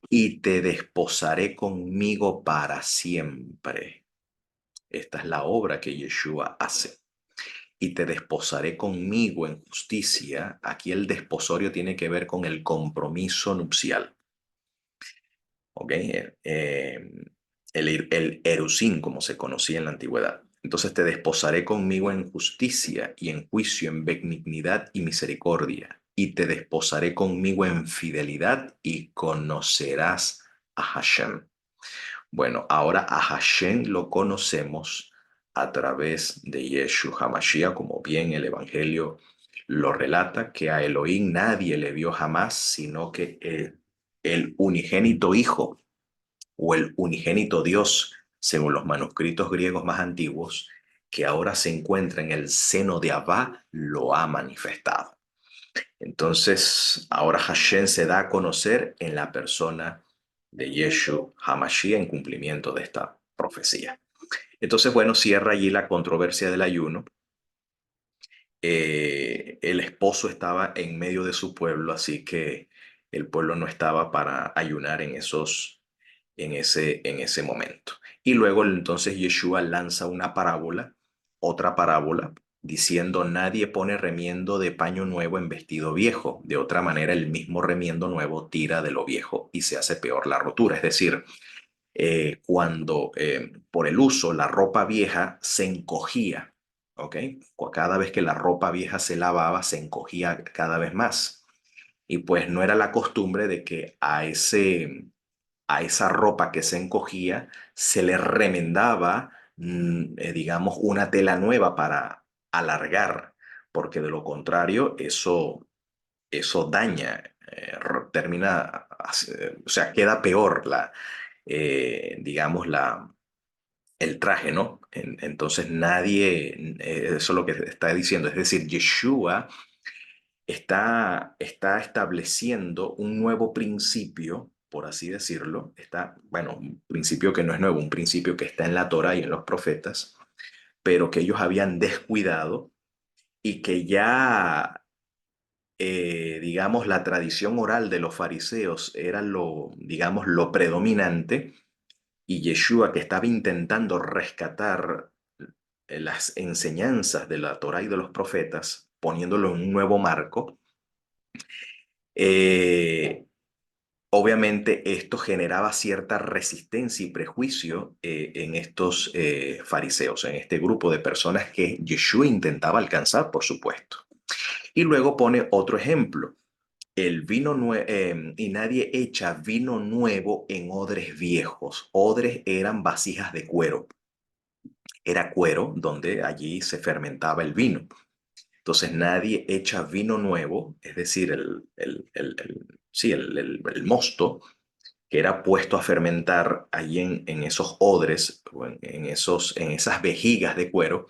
Y te desposaré conmigo para siempre. Esta es la obra que Yeshua hace. Y te desposaré conmigo en justicia. Aquí el desposorio tiene que ver con el compromiso nupcial. ¿Ok? El erusín, como se conocía en la antigüedad. Entonces te desposaré conmigo en justicia y en juicio, en benignidad y misericordia. Y te desposaré conmigo en fidelidad y conocerás a Hashem. Bueno, ahora a Hashem lo conocemos a través de Yeshua HaMashiach, como bien el Evangelio lo relata, que a Elohim nadie le vio jamás, sino que el unigénito Hijo o el unigénito Dios, según los manuscritos griegos más antiguos, que ahora se encuentra en el seno de Abba, lo ha manifestado. Entonces, ahora Hashem se da a conocer en la persona de Yeshua HaMashiach en cumplimiento de esta profecía. Entonces, bueno, cierra allí la controversia del ayuno. El esposo estaba en medio de su pueblo, así que el pueblo no estaba para ayunar en ese momento. Y luego entonces Yeshua lanza una parábola, otra parábola, diciendo nadie pone remiendo de paño nuevo en vestido viejo. De otra manera, el mismo remiendo nuevo tira de lo viejo y se hace peor la rotura. Es decir, cuando por el uso la ropa vieja se encogía, ¿ok? Cada vez que la ropa vieja se lavaba, se encogía cada vez más. y pues no era la costumbre de que a esa ropa que se encogía se le remendaba, digamos, una tela nueva para alargar, porque de lo contrario eso daña, termina, o sea, queda peor digamos, el traje, ¿no? Entonces nadie, eso es lo que está diciendo, es decir, Yeshua está estableciendo un nuevo principio, por así decirlo, bueno, un principio que no es nuevo, un principio que está en la Torá y en los profetas, pero que ellos habían descuidado y que ya, digamos, la tradición oral de los fariseos era digamos, lo predominante, y Yeshua, que estaba intentando rescatar las enseñanzas de la Torá y de los profetas, poniéndolo en un nuevo marco. eh, Obviamente esto generaba cierta resistencia y prejuicio en estos fariseos, en este grupo de personas que Yeshua intentaba alcanzar, por supuesto. Y luego pone otro ejemplo. Y nadie echa vino nuevo en odres viejos. Odres eran vasijas de cuero. Era cuero donde allí se fermentaba el vino. Entonces nadie echa vino nuevo, es decir, sí, el mosto que era puesto a fermentar allí en esos odres, o en esas vejigas de cuero.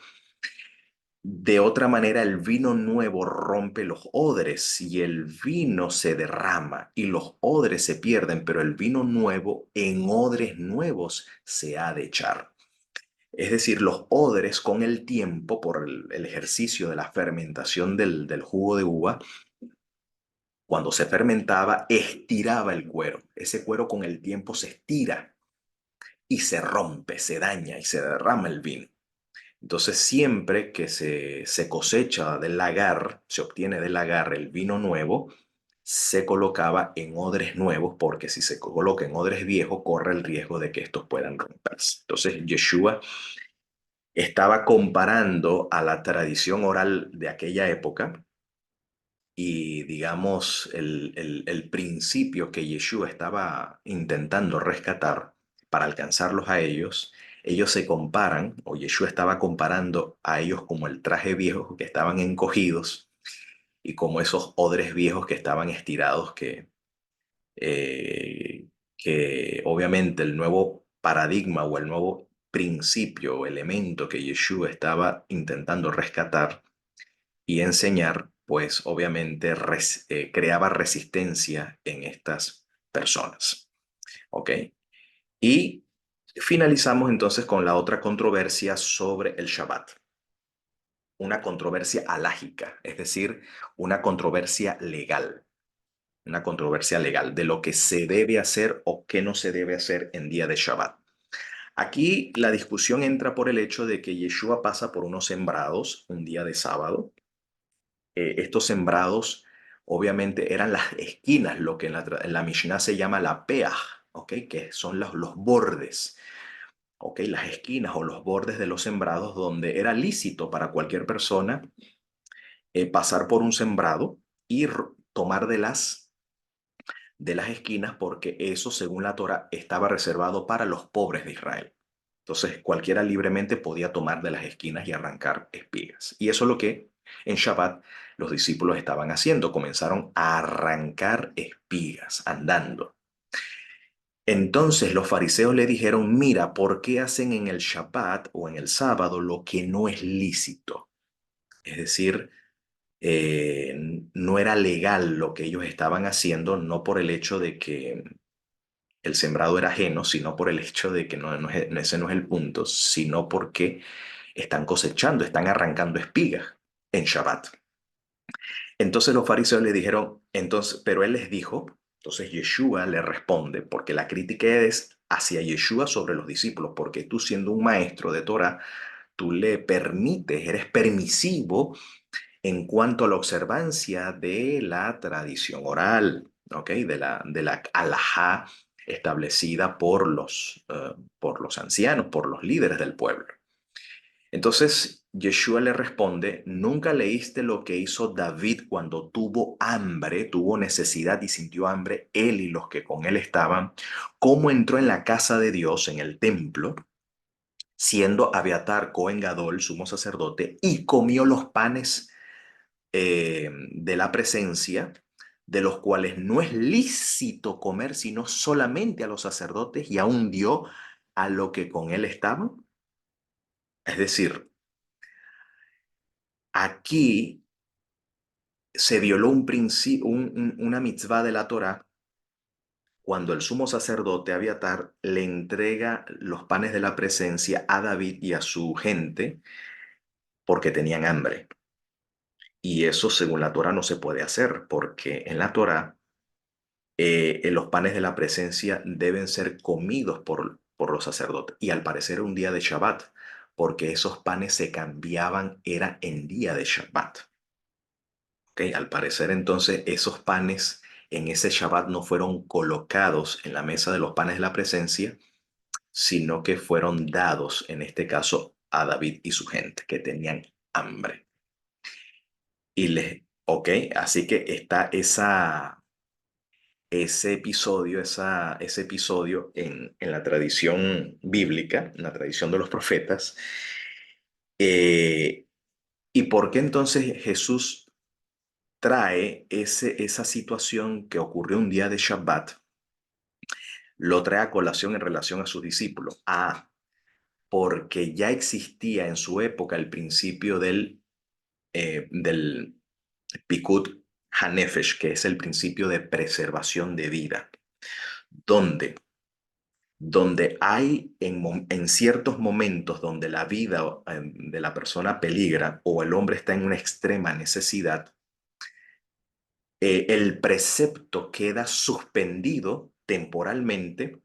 De otra manera, el vino nuevo rompe los odres y el vino se derrama y los odres se pierden, pero el vino nuevo en odres nuevos se ha de echar. Es decir, los odres con el tiempo, por el ejercicio de la fermentación del jugo de uva, cuando se fermentaba, estiraba el cuero. Ese cuero con el tiempo se estira y se rompe, se daña y se derrama el vino. Entonces, siempre que se cosecha del lagar, se obtiene del lagar el vino nuevo, se colocaba en odres nuevos, porque si se coloca en odres viejos, corre el riesgo de que estos puedan romperse. Entonces, Yeshua estaba comparando a la tradición oral de aquella época y, digamos, el principio que Yeshua estaba intentando rescatar para alcanzarlos a ellos se comparan, o Yeshua estaba comparando a ellos como el traje viejo que estaban encogidos y como esos odres viejos que estaban estirados, que obviamente el nuevo paradigma o el nuevo principio o elemento que Yeshua estaba intentando rescatar y enseñar, pues obviamente creaba resistencia en estas personas. ¿Ok? Y finalizamos entonces con la otra controversia sobre el Shabbat. Una controversia alágica, es decir, una controversia legal. Una controversia legal de lo que se debe hacer o qué no se debe hacer en día de Shabbat. Aquí la discusión entra por el hecho de que Yeshua pasa por unos sembrados un día de sábado. Estos sembrados obviamente eran las esquinas, lo que en la Mishnah se llama la peaj, ¿ok? Que son los bordes, ¿ok? Las esquinas o los bordes de los sembrados donde era lícito para cualquier persona pasar por un sembrado y tomar de las esquinas, porque eso, según la Torah, estaba reservado para los pobres de Israel. Entonces, cualquiera libremente podía tomar de las esquinas y arrancar espigas. Y eso es lo que en Shabbat los discípulos estaban haciendo. Comenzaron a arrancar espigas andando. Entonces los fariseos le dijeron, mira, ¿por qué hacen en el Shabbat o en el sábado lo que no es lícito? Es decir, no era legal lo que ellos estaban haciendo, no por el hecho de que el sembrado era ajeno, sino por el hecho de que ese no es el punto, sino porque están cosechando, están arrancando espigas en Shabbat. Entonces los fariseos le dijeron, entonces, pero él les dijo, entonces Yeshua le responde, porque la crítica es hacia Yeshua sobre los discípulos, porque tú, siendo un maestro de Torah, tú le permites, eres permisivo en cuanto a la observancia de la tradición oral, ¿ok? De la halajá establecida por los ancianos, por los líderes del pueblo. Entonces, Yeshua le responde, ¿nunca leíste lo que hizo David cuando tuvo hambre, tuvo necesidad y sintió hambre, él y los que con él estaban? ¿Cómo entró en la casa de Dios, en el templo, siendo Abiatar Cohen Gadol, sumo sacerdote, y comió los panes de la presencia, de los cuales no es lícito comer, sino solamente a los sacerdotes, y aún dio a lo que con él estaban? Es decir, aquí se violó un principio, una mitzvah de la Torá cuando el sumo sacerdote Abiatar le entrega los panes de la presencia a David y a su gente porque tenían hambre. Y eso según la Torá no se puede hacer porque en la Torá los panes de la presencia deben ser comidos por los sacerdotes. Y al parecer un día de Shabbat, porque esos panes se cambiaban, era en día de Shabbat. ¿Ok? Al parecer entonces esos panes en ese Shabbat no fueron colocados en la mesa de los panes de la presencia, sino que fueron dados, en este caso, a David y su gente, que tenían hambre. ¿Ok? Así que está ese episodio en la tradición bíblica, en la tradición de los profetas. Eh, ¿Y por qué entonces Jesús trae esa situación que ocurrió un día de Shabbat, lo trae a colación en relación a sus discípulos? Porque ya existía en su época el principio del Pikut Hanefesh, que es el principio de preservación de vida, donde, donde hay en ciertos momentos donde la vida de la persona peligra o el hombre está en una extrema necesidad, el precepto queda suspendido temporalmente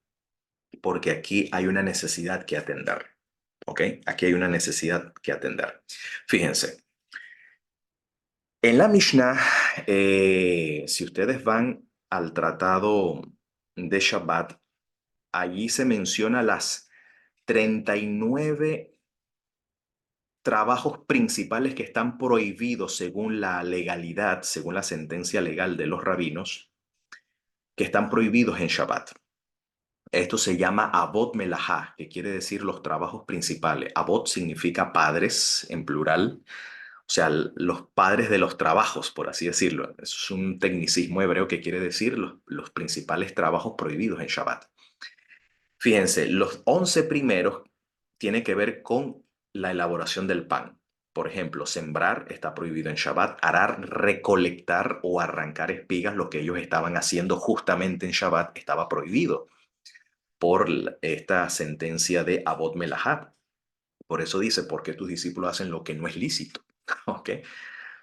porque aquí hay una necesidad que atender. ¿Ok? Aquí hay una necesidad que atender. Fíjense, en la Mishnah, si ustedes van al tratado de Shabbat, allí se menciona las 39 trabajos principales que están prohibidos según la legalidad, según la sentencia legal de los rabinos, que están prohibidos en Shabbat. Esto se llama Avot Melahá, que quiere decir los trabajos principales. Avot significa padres en plural, o sea, los padres de los trabajos, por así decirlo. Es un tecnicismo hebreo que quiere decir los principales trabajos prohibidos en Shabbat. Fíjense, los 11 primeros tienen que ver con la elaboración del pan. Por ejemplo, sembrar está prohibido en Shabbat, arar, recolectar o arrancar espigas, lo que ellos estaban haciendo justamente en Shabbat, estaba prohibido por esta sentencia de Abot Melahá. Por eso dice, ¿por qué tus discípulos hacen lo que no es lícito? ¿Ok?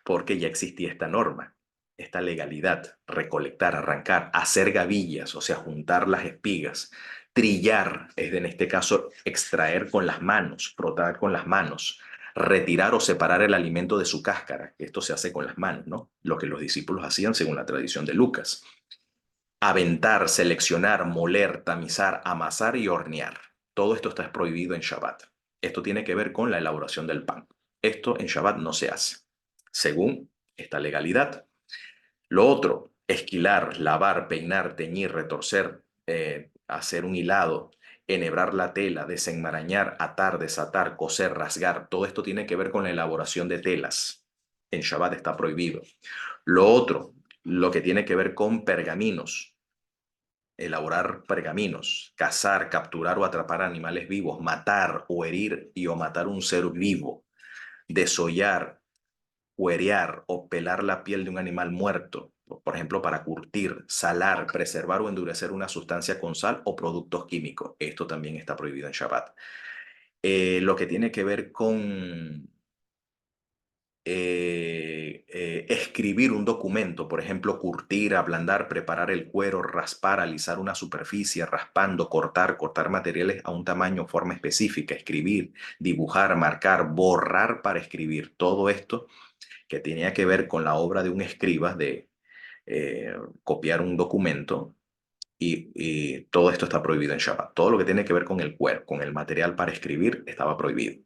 Porque ya existía esta norma, esta legalidad, recolectar, arrancar, hacer gavillas, o sea, juntar las espigas, trillar, es en este caso extraer con las manos, frotar con las manos, retirar o separar el alimento de su cáscara. Esto se hace con las manos, ¿no? Lo que los discípulos hacían según la tradición de Lucas. Aventar, seleccionar, moler, tamizar, amasar y hornear. Todo esto está prohibido en Shabbat. Esto tiene que ver con la elaboración del pan. Esto en Shabbat no se hace, según esta legalidad. Lo otro, esquilar, lavar, peinar, teñir, retorcer, hacer un hilado, enhebrar la tela, desenmarañar, atar, desatar, coser, rasgar. Todo esto tiene que ver con la elaboración de telas. En Shabbat está prohibido. Lo otro, lo que tiene que ver con pergaminos, elaborar pergaminos, cazar, capturar o atrapar animales vivos, matar o herir y o matar un ser vivo, desollar, huerear o pelar la piel de un animal muerto, por ejemplo, para curtir, salar, preservar o endurecer una sustancia con sal o productos químicos. Esto también está prohibido en Shabbat. Lo que tiene que ver con escribir un documento, por ejemplo, curtir, ablandar, preparar el cuero, raspar, alisar una superficie, raspando, cortar materiales a un tamaño o forma específica, escribir, dibujar, marcar, borrar para escribir. Todo esto que tenía que ver con la obra de un escriba de copiar un documento y todo esto está prohibido en Shabbat. Todo lo que tiene que ver con el cuero, con el material para escribir, estaba prohibido.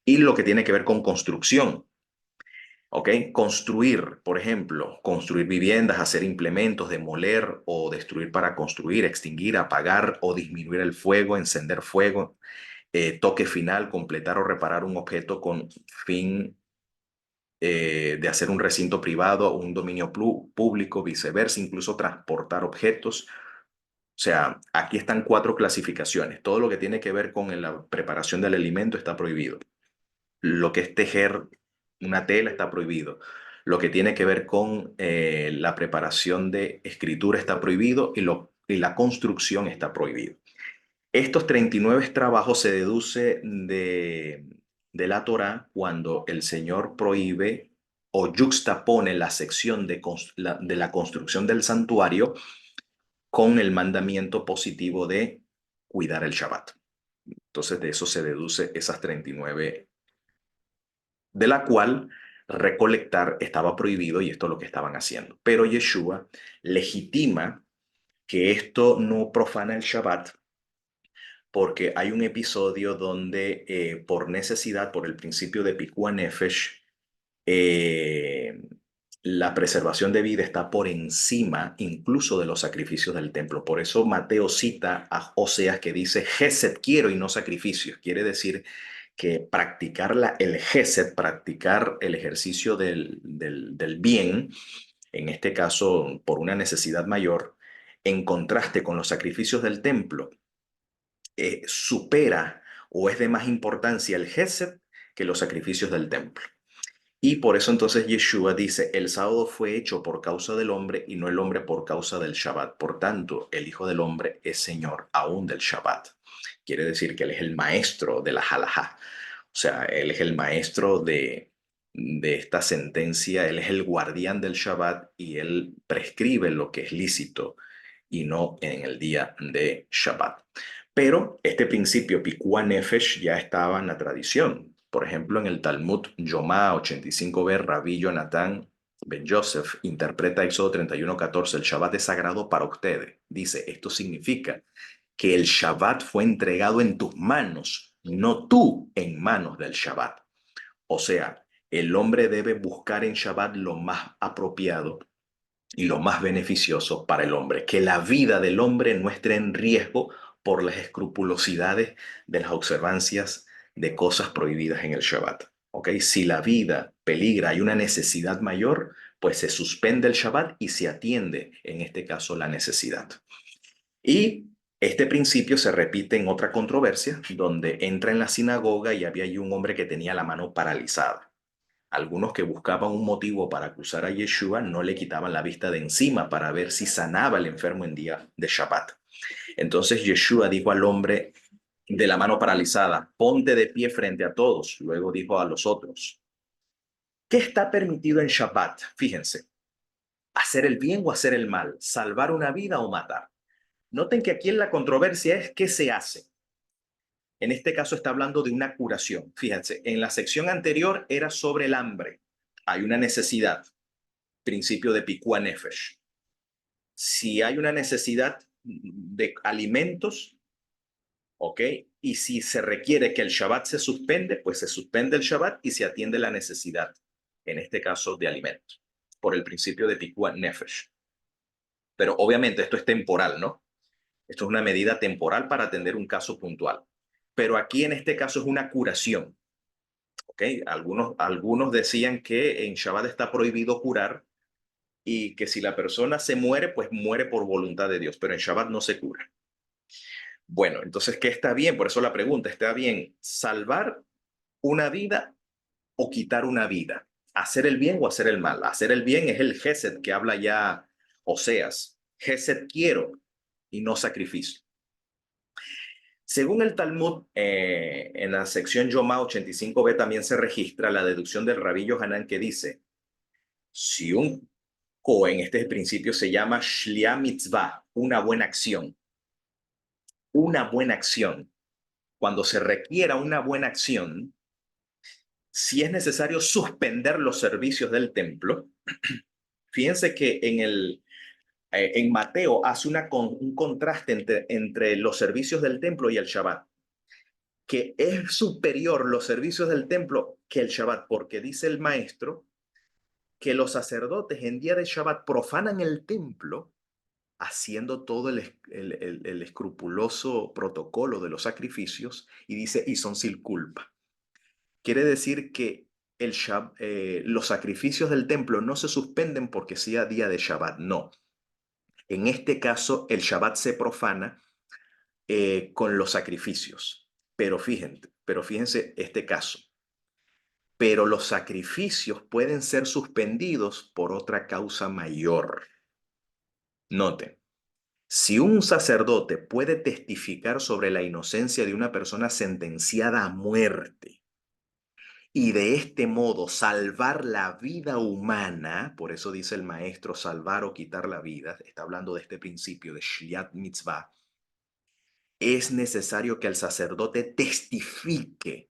y lo que tiene que ver con construcción. ¿Ok? Construir, por ejemplo, construir viviendas, hacer implementos, demoler o destruir para construir, extinguir, apagar o disminuir el fuego, encender fuego, toque final, completar o reparar un objeto con fin de hacer un recinto privado o un dominio público, viceversa, incluso transportar objetos. O sea, aquí están 4 clasificaciones. Todo lo que tiene que ver con la preparación del alimento está prohibido. Lo que es tejer una tela está prohibido. Lo que tiene que ver con la preparación de escritura está prohibido y la construcción está prohibido. Estos 39 trabajos se deduce de la Torá cuando el Señor prohíbe o yuxtapone la sección de la construcción del santuario con el mandamiento positivo de cuidar el Shabbat. Entonces de eso se deduce esas 39, de la cual recolectar estaba prohibido y esto es lo que estaban haciendo. Pero Yeshua legitima que esto no profana el Shabbat porque hay un episodio donde por necesidad, por el principio de Pikuah Nefesh, eh, la preservación de vida está por encima incluso de los sacrificios del templo. Por eso Mateo cita a Oseas que dice, Gesed quiero y no sacrificios. Quiere decir que practicar el Gesed, practicar el ejercicio del bien, en este caso por una necesidad mayor, en contraste con los sacrificios del templo, supera o es de más importancia el Gesed que los sacrificios del templo. Y por eso entonces Yeshua dice, el sábado fue hecho por causa del hombre y no el hombre por causa del Shabbat. Por tanto, el Hijo del Hombre es Señor aún del Shabbat. Quiere decir que Él es el maestro de la halajá. O sea, Él es el maestro de esta sentencia, Él es el guardián del Shabbat y Él prescribe lo que es lícito y no en el día de Shabbat. Pero este principio Pikuah Nefesh ya estaba en la tradición. Por ejemplo, en el Talmud Yomá 85b, Rabí Jonatán Ben Yosef interpreta Éxodo 31:14, el Shabbat es sagrado para ustedes. Dice, esto significa que el Shabbat fue entregado en tus manos, no tú en manos del Shabbat. O sea, el hombre debe buscar en Shabbat lo más apropiado y lo más beneficioso para el hombre, que la vida del hombre no esté en riesgo por las escrupulosidades de las observancias de cosas prohibidas en el Shabbat. ¿Ok? Si la vida peligra, hay una necesidad mayor, pues se suspende el Shabbat y se atiende, en este caso, la necesidad. Y este principio se repite en otra controversia, donde entra en la sinagoga y había allí un hombre que tenía la mano paralizada. Algunos que buscaban un motivo para acusar a Yeshua no le quitaban la vista de encima para ver si sanaba al enfermo en día de Shabbat. Entonces Yeshua dijo al hombre de la mano paralizada, ponte de pie frente a todos. Luego dijo a los otros, ¿qué está permitido en Shabbat? Fíjense, hacer el bien o hacer el mal, salvar una vida o matar. Noten que aquí en la controversia es qué se hace. En este caso está hablando de una curación. Fíjense, en la sección anterior era sobre el hambre. Hay una necesidad, principio de Pikuah Nefesh. Si hay una necesidad de alimentos, ¿ok? Y si se requiere que el Shabbat se suspende, pues se suspende el Shabbat y se atiende la necesidad, en este caso de alimentos, por el principio de Pikuah Nefesh. Pero obviamente esto es temporal, ¿no? Esto es una medida temporal para atender un caso puntual. Pero aquí en este caso es una curación. ¿Ok? Algunos decían que en Shabbat está prohibido curar y que si la persona se muere, pues muere por voluntad de Dios, pero en Shabbat no se cura. Bueno, entonces, ¿qué está bien? Por eso la pregunta, ¿está bien salvar una vida o quitar una vida? ¿Hacer el bien o hacer el mal? Hacer el bien es el Gesed que habla ya Oseas. Gesed quiero y no sacrificio. Según el Talmud, en la sección Yomá 85b también se registra la deducción del Rabí Yohanan que dice, si un Cohen, este principio se llama Shlia Mitzvah, una buena acción. Una buena acción. Cuando se requiera una buena acción, si es necesario suspender los servicios del templo, fíjense que en Mateo hace un contraste entre los servicios del templo y el Shabbat. que es superior los servicios del templo que el Shabbat, porque dice el maestro que los sacerdotes en día de Shabbat profanan el templo haciendo todo el escrupuloso protocolo de los sacrificios y dice, y son sin culpa. Quiere decir que los sacrificios del templo no se suspenden porque sea día de Shabbat, no. En este caso, el Shabbat se profana con los sacrificios. Pero fíjense este caso. Pero los sacrificios pueden ser suspendidos por otra causa mayor. Noten, si un sacerdote puede testificar sobre la inocencia de una persona sentenciada a muerte y de este modo salvar la vida humana, por eso dice el maestro salvar o quitar la vida, está hablando de este principio de Shliat Mitzvah, es necesario que el sacerdote testifique,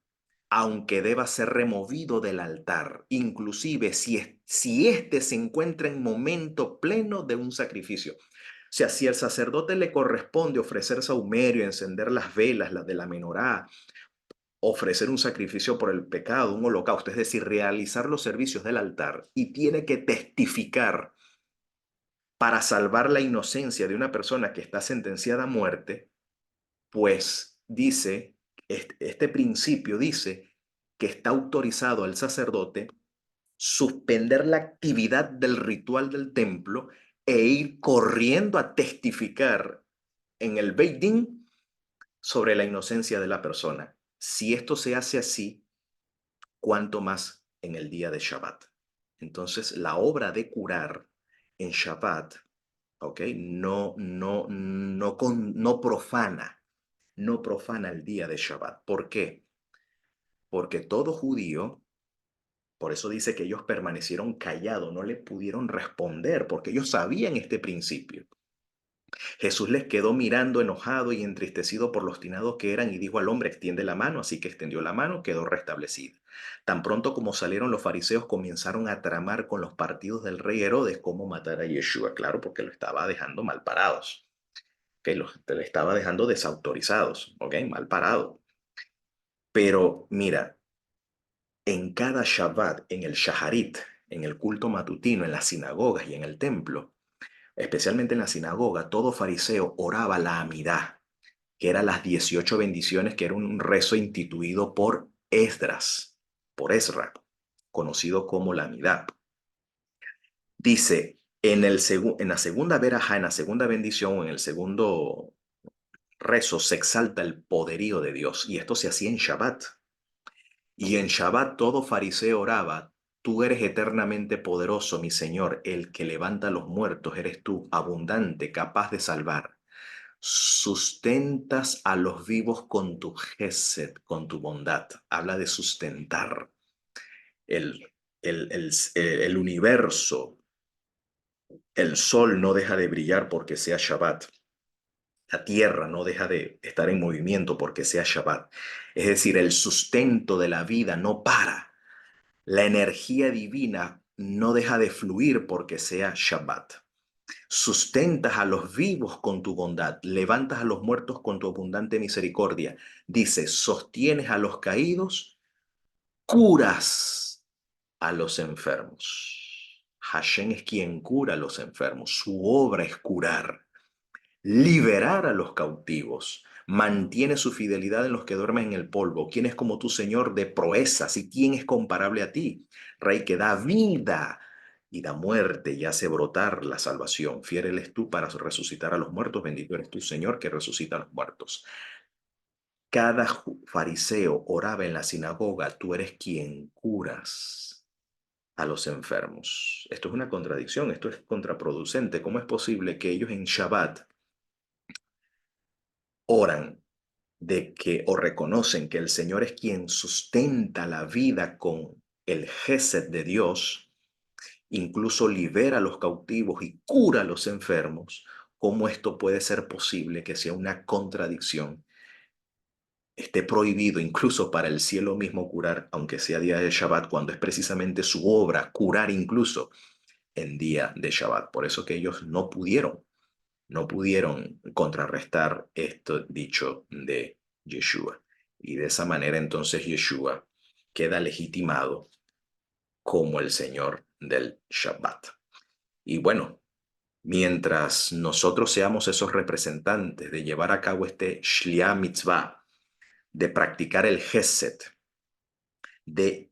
aunque deba ser removido del altar, inclusive si éste se encuentra en momento pleno de un sacrificio. O sea, si al sacerdote le corresponde ofrecer sahumerio, encender las velas, las de la menorá, ofrecer un sacrificio por el pecado, un holocausto, es decir, realizar los servicios del altar, y tiene que testificar para salvar la inocencia de una persona que está sentenciada a muerte, pues dice, este principio dice que está autorizado al sacerdote suspender la actividad del ritual del templo e ir corriendo a testificar en el Beit Din sobre la inocencia de la persona. Si esto se hace así, cuánto más en el día de Shabbat. Entonces, la obra de curar en Shabbat, ¿ok? No profana, no profana el día de Shabbat. ¿Por qué? Porque todo judío, por eso dice que ellos permanecieron callados, no le pudieron responder, porque ellos sabían este principio. Jesús les quedó mirando enojado y entristecido por lo obstinados que eran y dijo al hombre, extiende la mano, así que extendió la mano, quedó restablecida. Tan pronto como salieron los fariseos comenzaron a tramar con los partidos del rey Herodes cómo matar a Yeshua, claro, porque lo estaba dejando mal parados, que le estaba dejando desautorizados, ¿ok? Mal parado. Pero mira, en cada Shabbat, en el Shaharit, en el culto matutino, en las sinagogas y en el templo, especialmente en la sinagoga, todo fariseo oraba la Amidá, que eran las 18 bendiciones, que era un rezo instituido por Esdras, por Ezra, conocido como la Amidad. Dice, en la segunda verajá, en la segunda bendición o en el segundo rezo, se exalta el poderío de Dios, y esto se hacía en Shabbat. Y en Shabbat todo fariseo oraba, tú eres eternamente poderoso, mi Señor, el que levanta a los muertos, eres tú, abundante, capaz de salvar. Sustentas a los vivos con tu gesed, con tu bondad. Habla de sustentar el, el universo. El sol no deja de brillar porque sea Shabbat. La tierra no deja de estar en movimiento porque sea Shabbat. Es decir, el sustento de la vida no para. La energía divina no deja de fluir porque sea Shabbat. Sustentas a los vivos con tu bondad, levantas a los muertos con tu abundante misericordia. Dice, sostienes a los caídos, curas a los enfermos. Hashem es quien cura a los enfermos. Su obra es curar, liberar a los cautivos. Mantiene su fidelidad en los que duermen en el polvo. ¿Quién es como tu Señor de proezas y quién es comparable a ti? Rey que da vida y da muerte y hace brotar la salvación. Fiel eres tú para resucitar a los muertos. Bendito eres tú, Señor, que resucita a los muertos. Cada fariseo oraba en la sinagoga, tú eres quien curas a los enfermos. Esto es una contradicción, esto es contraproducente. ¿Cómo es posible que ellos en Shabbat oran de que o reconocen que el Señor es quien sustenta la vida con el gesed de Dios, incluso libera a los cautivos y cura a los enfermos? ¿Cómo esto puede ser posible que sea una contradicción? Esté prohibido incluso para el cielo mismo curar, aunque sea día de Shabbat, cuando es precisamente su obra curar incluso en día de Shabbat. Por eso que ellos no pudieron contrarrestar esto dicho de Yeshua. Y de esa manera entonces Yeshua queda legitimado como el Señor del Shabbat. Y bueno, mientras nosotros seamos esos representantes de llevar a cabo este Shliach Mitzvah, de practicar el Gesed, de,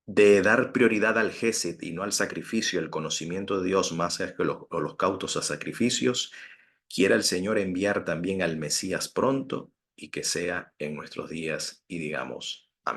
de dar prioridad al Gesed y no al sacrificio, el conocimiento de Dios más que los holocaustos a sacrificios, quiera el Señor enviar también al Mesías pronto y que sea en nuestros días y digamos